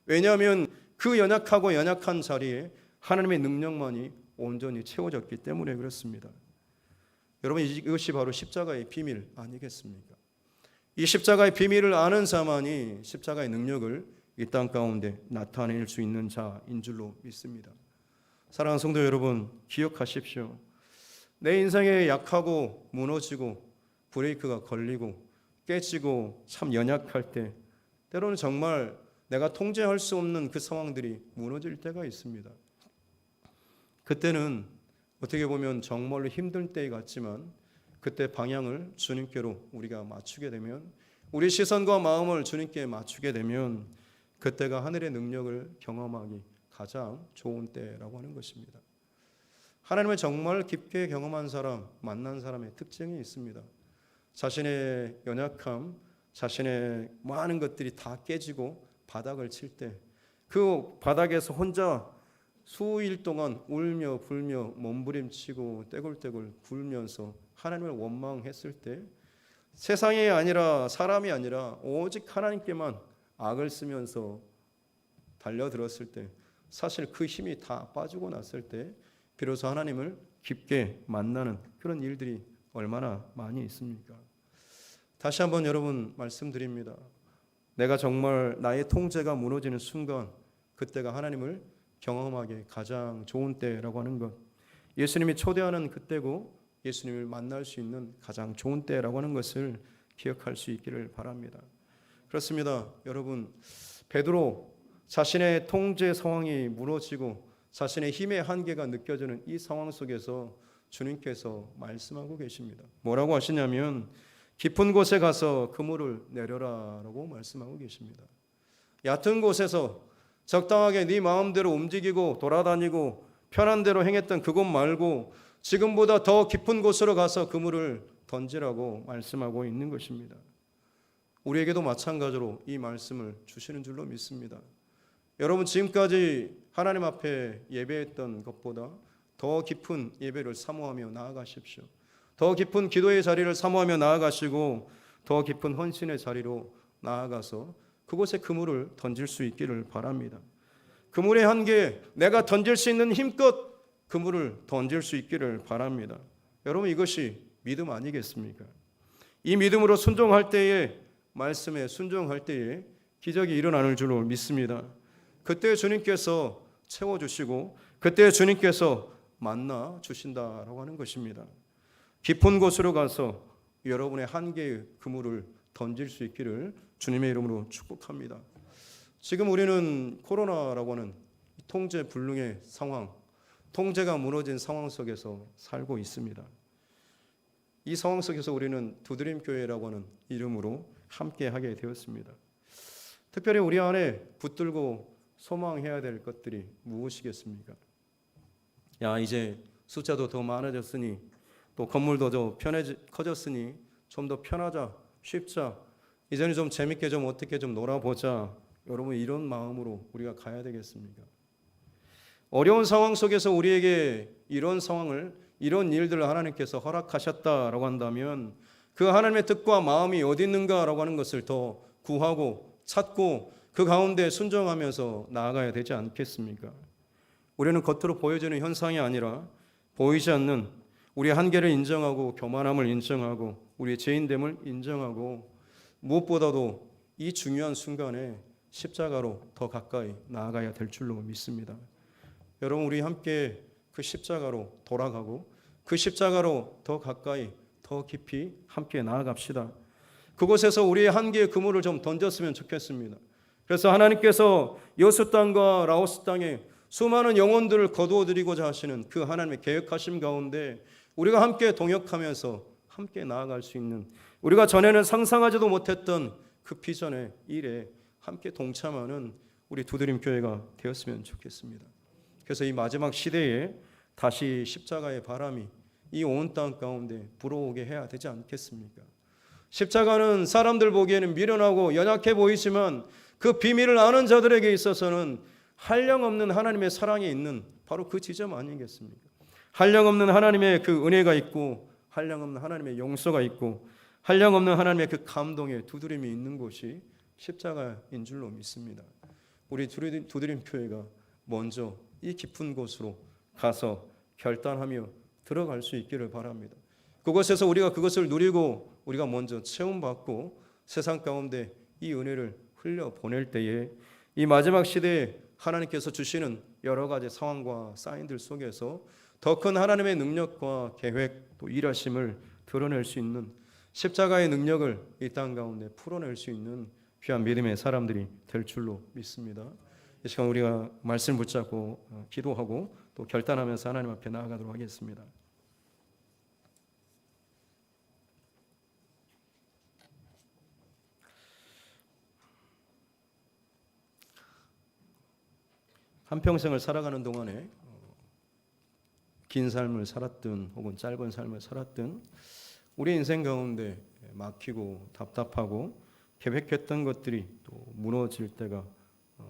왜냐하면 그 연약하고 연약한 자리에 하나님의 능력만이 온전히 채워졌기 때문에 그렇습니다. 여러분, 이것이 바로 십자가의 비밀 아니겠습니까? 이 십자가의 비밀을 아는 자만이 십자가의 능력을 이 땅 가운데 나타낼 수 있는 자인 줄로 믿습니다. 사랑하는 성도 여러분, 기억하십시오. 내 인생에 약하고 무너지고 브레이크가 걸리고 깨지고 참 연약할 때, 때로는 정말 내가 통제할 수 없는 그 상황들이 무너질 때가 있습니다. 그때는 어떻게 보면 정말로 힘든 때 같지만, 그때 방향을 주님께로 우리가 맞추게 되면, 우리 시선과 마음을 주님께 맞추게 되면 그때가 하늘의 능력을 경험하기 가장 좋은 때라고 하는 것입니다. 하나님을 정말 깊게 경험한 사람, 만난 사람의 특징이 있습니다. 자신의 연약함, 자신의 많은 것들이 다 깨지고 바닥을 칠 때, 그 바닥에서 혼자 수일 동안 울며 불며 몸부림치고 떼굴떼굴 굴면서 하나님을 원망했을 때, 세상이 아니라 사람이 아니라 오직 하나님께만 악을 쓰면서 달려들었을 때, 사실 그 힘이 다 빠지고 났을 때 비로소 하나님을 깊게 만나는 그런 일들이 얼마나 많이 있습니까? 다시 한번 여러분 말씀드립니다. 내가 정말 나의 통제가 무너지는 순간, 그때가 하나님을 경험하기 가장 좋은 때라고 하는 것, 예수님이 초대하는 그때고 예수님을 만날 수 있는 가장 좋은 때라고 하는 것을 기억할 수 있기를 바랍니다. 그렇습니다. 여러분, 베드로 자신의 통제 상황이 무너지고 자신의 힘의 한계가 느껴지는 이 상황 속에서 주님께서 말씀하고 계십니다. 뭐라고 하시냐면 깊은 곳에 가서 그물을 내려라라고 말씀하고 계십니다. 얕은 곳에서 적당하게 네 마음대로 움직이고 돌아다니고 편한 대로 행했던 그곳 말고 지금보다 더 깊은 곳으로 가서 그물을 던지라고 말씀하고 있는 것입니다. 우리에게도 마찬가지로 이 말씀을 주시는 줄로 믿습니다. 여러분, 지금까지 하나님 앞에 예배했던 것보다 더 깊은 예배를 사모하며 나아가십시오. 더 깊은 기도의 자리를 사모하며 나아가시고 더 깊은 헌신의 자리로 나아가서 그곳에 그물을 던질 수 있기를 바랍니다. 그물의 한계, 내가 던질 수 있는 힘껏 그물을 던질 수 있기를 바랍니다. 여러분, 이것이 믿음 아니겠습니까? 이 믿음으로 순종할 때에, 말씀에 순종할 때에 기적이 일어나는 줄로 믿습니다. 그때 주님께서 채워주시고 그때 주님께서 만나 주신다라고 하는 것입니다. 깊은 곳으로 가서 여러분의 한계의 그물을 던질 수 있기를 주님의 이름으로 축복합니다. 지금 우리는 코로나라고 하는 통제 불능의 상황, 통제가 무너진 상황 속에서 살고 있습니다. 이 상황 속에서 우리는 두드림교회라고 하는 이름으로 함께 하게 되었습니다. 특별히 우리 안에 붙들고 소망해야 될 것들이 무엇이겠습니까? 이제 숫자도 더 많아졌으니, 또 건물도 더 커졌으니 좀 더 편하자, 쉽자, 이제는 좀 재밌게 좀 어떻게 좀 놀아보자. 여러분, 이런 마음으로 우리가 가야 되겠습니까? 어려운 상황 속에서 우리에게 이런 상황을, 이런 일들을 하나님께서 허락하셨다라고 한다면 그 하나님의 뜻과 마음이 어디 있는가라고 하는 것을 더 구하고 찾고 그 가운데 순종하면서 나아가야 되지 않겠습니까? 우리는 겉으로 보여지는 현상이 아니라 보이지 않는 우리의 한계를 인정하고 교만함을 인정하고 우리의 죄인됨을 인정하고 무엇보다도 이 중요한 순간에 십자가로 더 가까이 나아가야 될 줄로 믿습니다. 여러분, 우리 함께 그 십자가로 돌아가고 그 십자가로 더 가까이 더 깊이 함께 나아갑시다. 그곳에서 우리의 한계의 그물을 좀 던졌으면 좋겠습니다. 그래서 하나님께서 여수 땅과 라오스 땅에 수많은 영혼들을 거두어드리고자 하시는 그 하나님의 계획하심 가운데 우리가 함께 동역하면서 함께 나아갈 수 있는, 우리가 전에는 상상하지도 못했던 그 비전의 일에 함께 동참하는 우리 두드림 교회가 되었으면 좋겠습니다. 그래서 이 마지막 시대에 다시 십자가의 바람이 이 온 땅 가운데 불어오게 해야 되지 않겠습니까? 십자가는 사람들 보기에는 미련하고 연약해 보이지만 그 비밀을 아는 자들에게 있어서는 한량없는 하나님의 사랑이 있는 바로 그 지점 아니겠습니까? 한량없는 하나님의 그 은혜가 있고 한량없는 하나님의 용서가 있고 한량없는 하나님의 그 감동의 두드림이 있는 곳이 십자가인 줄로 믿습니다. 우리 두드림 교회가 먼저 이 깊은 곳으로 가서 결단하며 들어갈 수 있기를 바랍니다. 그곳에서 우리가 그것을 누리고 우리가 먼저 체험받고 세상 가운데 이 은혜를 흘려보낼 때에 이 마지막 시대에 하나님께서 주시는 여러 가지 상황과 사인들 속에서 더 큰 하나님의 능력과 계획 또 일하심을 드러낼 수 있는 십자가의 능력을 이 땅 가운데 풀어낼 수 있는 귀한 믿음의 사람들이 될 줄로 믿습니다. 이 시간 우리가 말씀 붙잡고 기도하고 또 결단하면서 하나님 앞에 나아가도록 하겠습니다. 한평생을 살아가는 동안에 긴 삶을 살았든 혹은 짧은 삶을 살았든 우리 인생 가운데 막히고 답답하고 계획했던 것들이 또 무너질 때가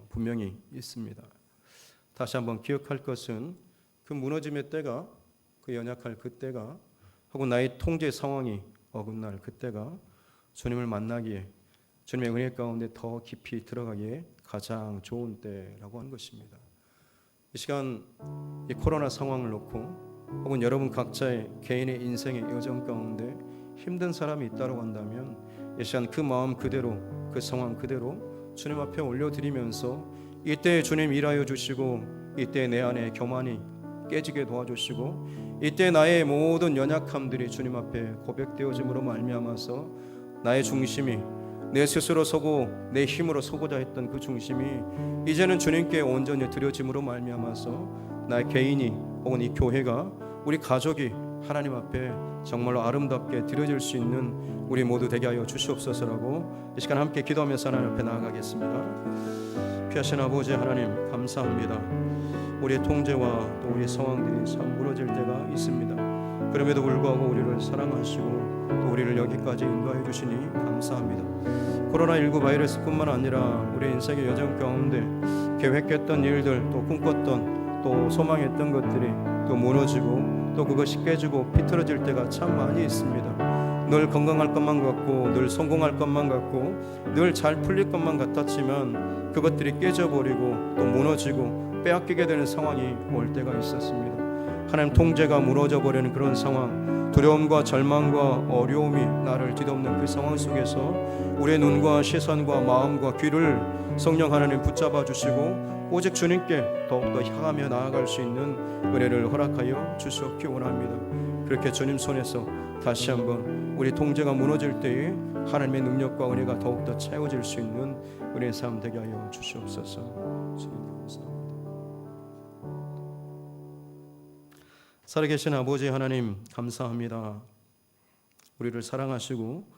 분명히 있습니다. 다시 한번 기억할 것은 그 무너짐의 때가, 그 연약할 그때가, 혹은 나의 통제 상황이 어긋날 그때가 주님을 만나기에, 주님의 은혜 가운데 더 깊이 들어가기에 가장 좋은 때라고 하는 것입니다. 이 시간 이 코로나 상황을 놓고 혹은 여러분 각자의 개인의 인생의 여정 가운데 힘든 사람이 있다고 한다면 이 시간 그 마음 그대로, 그 상황 그대로 주님 앞에 올려드리면서 이때 주님 일하여 주시고 이때 내 안에 교만이 깨지게 도와주시고 이때 나의 모든 연약함들이 주님 앞에 고백되어짐으로 말미암아서 나의 중심이 내 스스로 서고 내 힘으로 서고자 했던 그 중심이 이제는 주님께 온전히 드려짐으로 말미암아서 나의 개인이 혹은 이 교회가 우리 가족이 하나님 앞에 정말로 아름답게 드려질 수 있는 우리 모두 되게 하여 주시옵소서라고 이 시간 함께 기도하면서 하나님 앞에 나아가겠습니다. 귀하신 아버지 하나님 감사합니다. 우리의 통제와 또 우리의 상황들이 참 무너질 때가 있습니다. 그럼에도 불구하고 우리를 사랑하시고 또 우리를 여기까지 인도해 주시니 감사합니다. 코로나19 바이러스뿐만 아니라 우리 인생의 여정 가운데 계획했던 일들 또 꿈꿨던 또 소망했던 것들이 또 무너지고 또 그것이 깨지고 비틀어질 때가 참 많이 있습니다. 늘 건강할 것만 같고 늘 성공할 것만 같고 늘 잘 풀릴 것만 같았지만 그것들이 깨져버리고 또 무너지고 빼앗기게 되는 상황이 올 때가 있었습니다. 하나님 통제가 무너져 버리는 그런 상황, 두려움과 절망과 어려움이 나를 뒤덮는 그 상황 속에서 우리의 눈과 시선과 마음과 귀를 성령 하나님 붙잡아 주시고 오직 주님께 더욱더 향하며 나아갈 수 있는 은혜를 허락하여 주시옵기 원합니다. 그렇게 주님 손에서 다시 한번 우리 통제가 무너질 때에 하나님의 능력과 은혜가 더욱더 채워질 수 있는 은혜의 삶 되게 하여 주시옵소서. 주님 감사합니다. 살아계신 아버지 하나님 감사합니다. 우리를 사랑하시고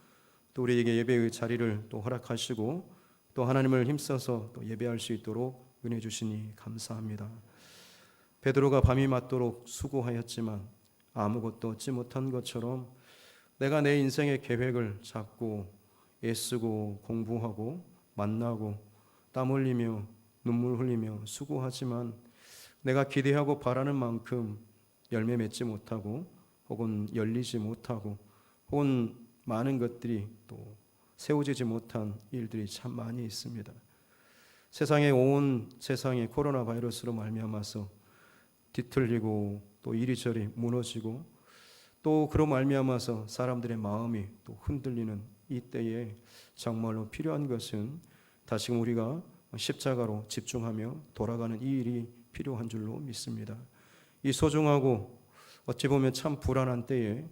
또 우리에게 예배의 자리를 또 허락하시고 또 하나님을 힘써서 또 예배할 수 있도록 은혜 주시니 감사합니다. 베드로가 밤이 맞도록 수고하였지만 아무것도 얻지 못한 것처럼 내가 내 인생의 계획을 잡고 애쓰고 공부하고 만나고 땀 흘리며 눈물 흘리며 수고하지만 내가 기대하고 바라는 만큼 열매 맺지 못하고 혹은 열리지 못하고 혹은 많은 것들이 또 세워지지 못한 일들이 참 많이 있습니다. 온 세상에 코로나 바이러스로 말미암아서 뒤틀리고 또 이리저리 무너지고 또 그로 말미암아서 사람들의 마음이 또 흔들리는 이때에 정말로 필요한 것은 다시금 우리가 십자가로 집중하며 돌아가는 이 일이 필요한 줄로 믿습니다. 이 소중하고 어찌 보면 참 불안한 때에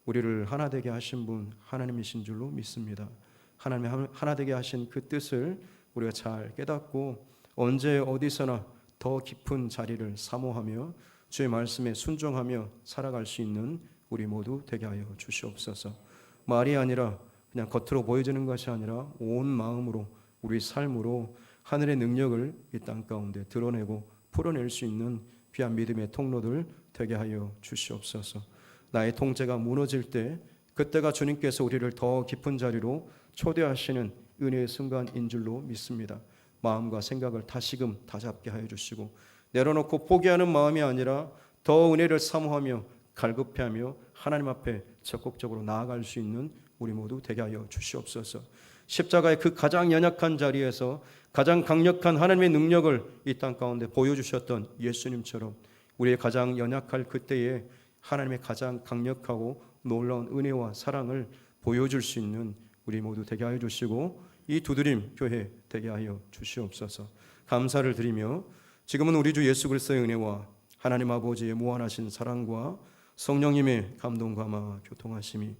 우리를 하나 되게 하신 분 하나님이신 줄로 믿습니다. 하나님의 하나 되게 하신 그 뜻을 우리가 잘 깨닫고 언제 어디서나 더 깊은 자리를 사모하며 주의 말씀에 순종하며 살아갈 수 있는 우리 모두 되게 하여 주시옵소서. 말이 아니라 그냥 겉으로 보여지는 것이 아니라 온 마음으로 우리 삶으로 하늘의 능력을 이 땅 가운데 드러내고 풀어낼 수 있는 귀한 믿음의 통로들 되게 하여 주시옵소서. 나의 통제가 무너질 때 그때가 주님께서 우리를 더 깊은 자리로 초대하시는 은혜의 순간인 줄로 믿습니다. 마음과 생각을 다시금 다잡게 하여 주시고 내려놓고 포기하는 마음이 아니라 더 은혜를 사모하며 갈급해하며 하나님 앞에 적극적으로 나아갈 수 있는 우리 모두 되게 하여 주시옵소서. 십자가의 그 가장 연약한 자리에서 가장 강력한 하나님의 능력을 이 땅 가운데 보여주셨던 예수님처럼 우리의 가장 연약할 그때에 하나님의 가장 강력하고 놀라운 은혜와 사랑을 보여줄 수 있는 우리 모두 되게 하여 주시고 이 두드림 교회 되게 하여 주시옵소서. 감사를 드리며 지금은 우리 주 예수 그리스도의 은혜와 하나님 아버지의 무한하신 사랑과 성령님의 감동감화 교통하심이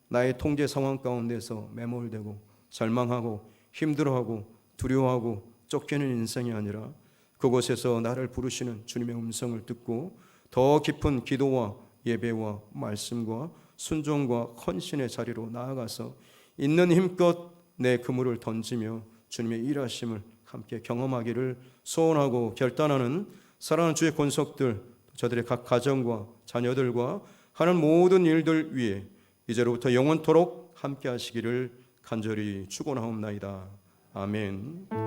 나의 통제 상황 가운데서 매몰되고 절망하고 힘들어하고 두려워하고 쫓기는 인생이 아니라 그곳에서 나를 부르시는 주님의 음성을 듣고 더 깊은 기도와 예배와 말씀과 순종과 헌신의 자리로 나아가서 있는 힘껏 내 그물을 던지며 주님의 일하심을 함께 경험하기를 소원하고 결단하는 사랑하는 주의 권속들, 저들의 각 가정과 자녀들과 하는 모든 일들 위에 이제로부터 영원토록 함께 하시기를 간절히 축원하옵나이다. 아멘.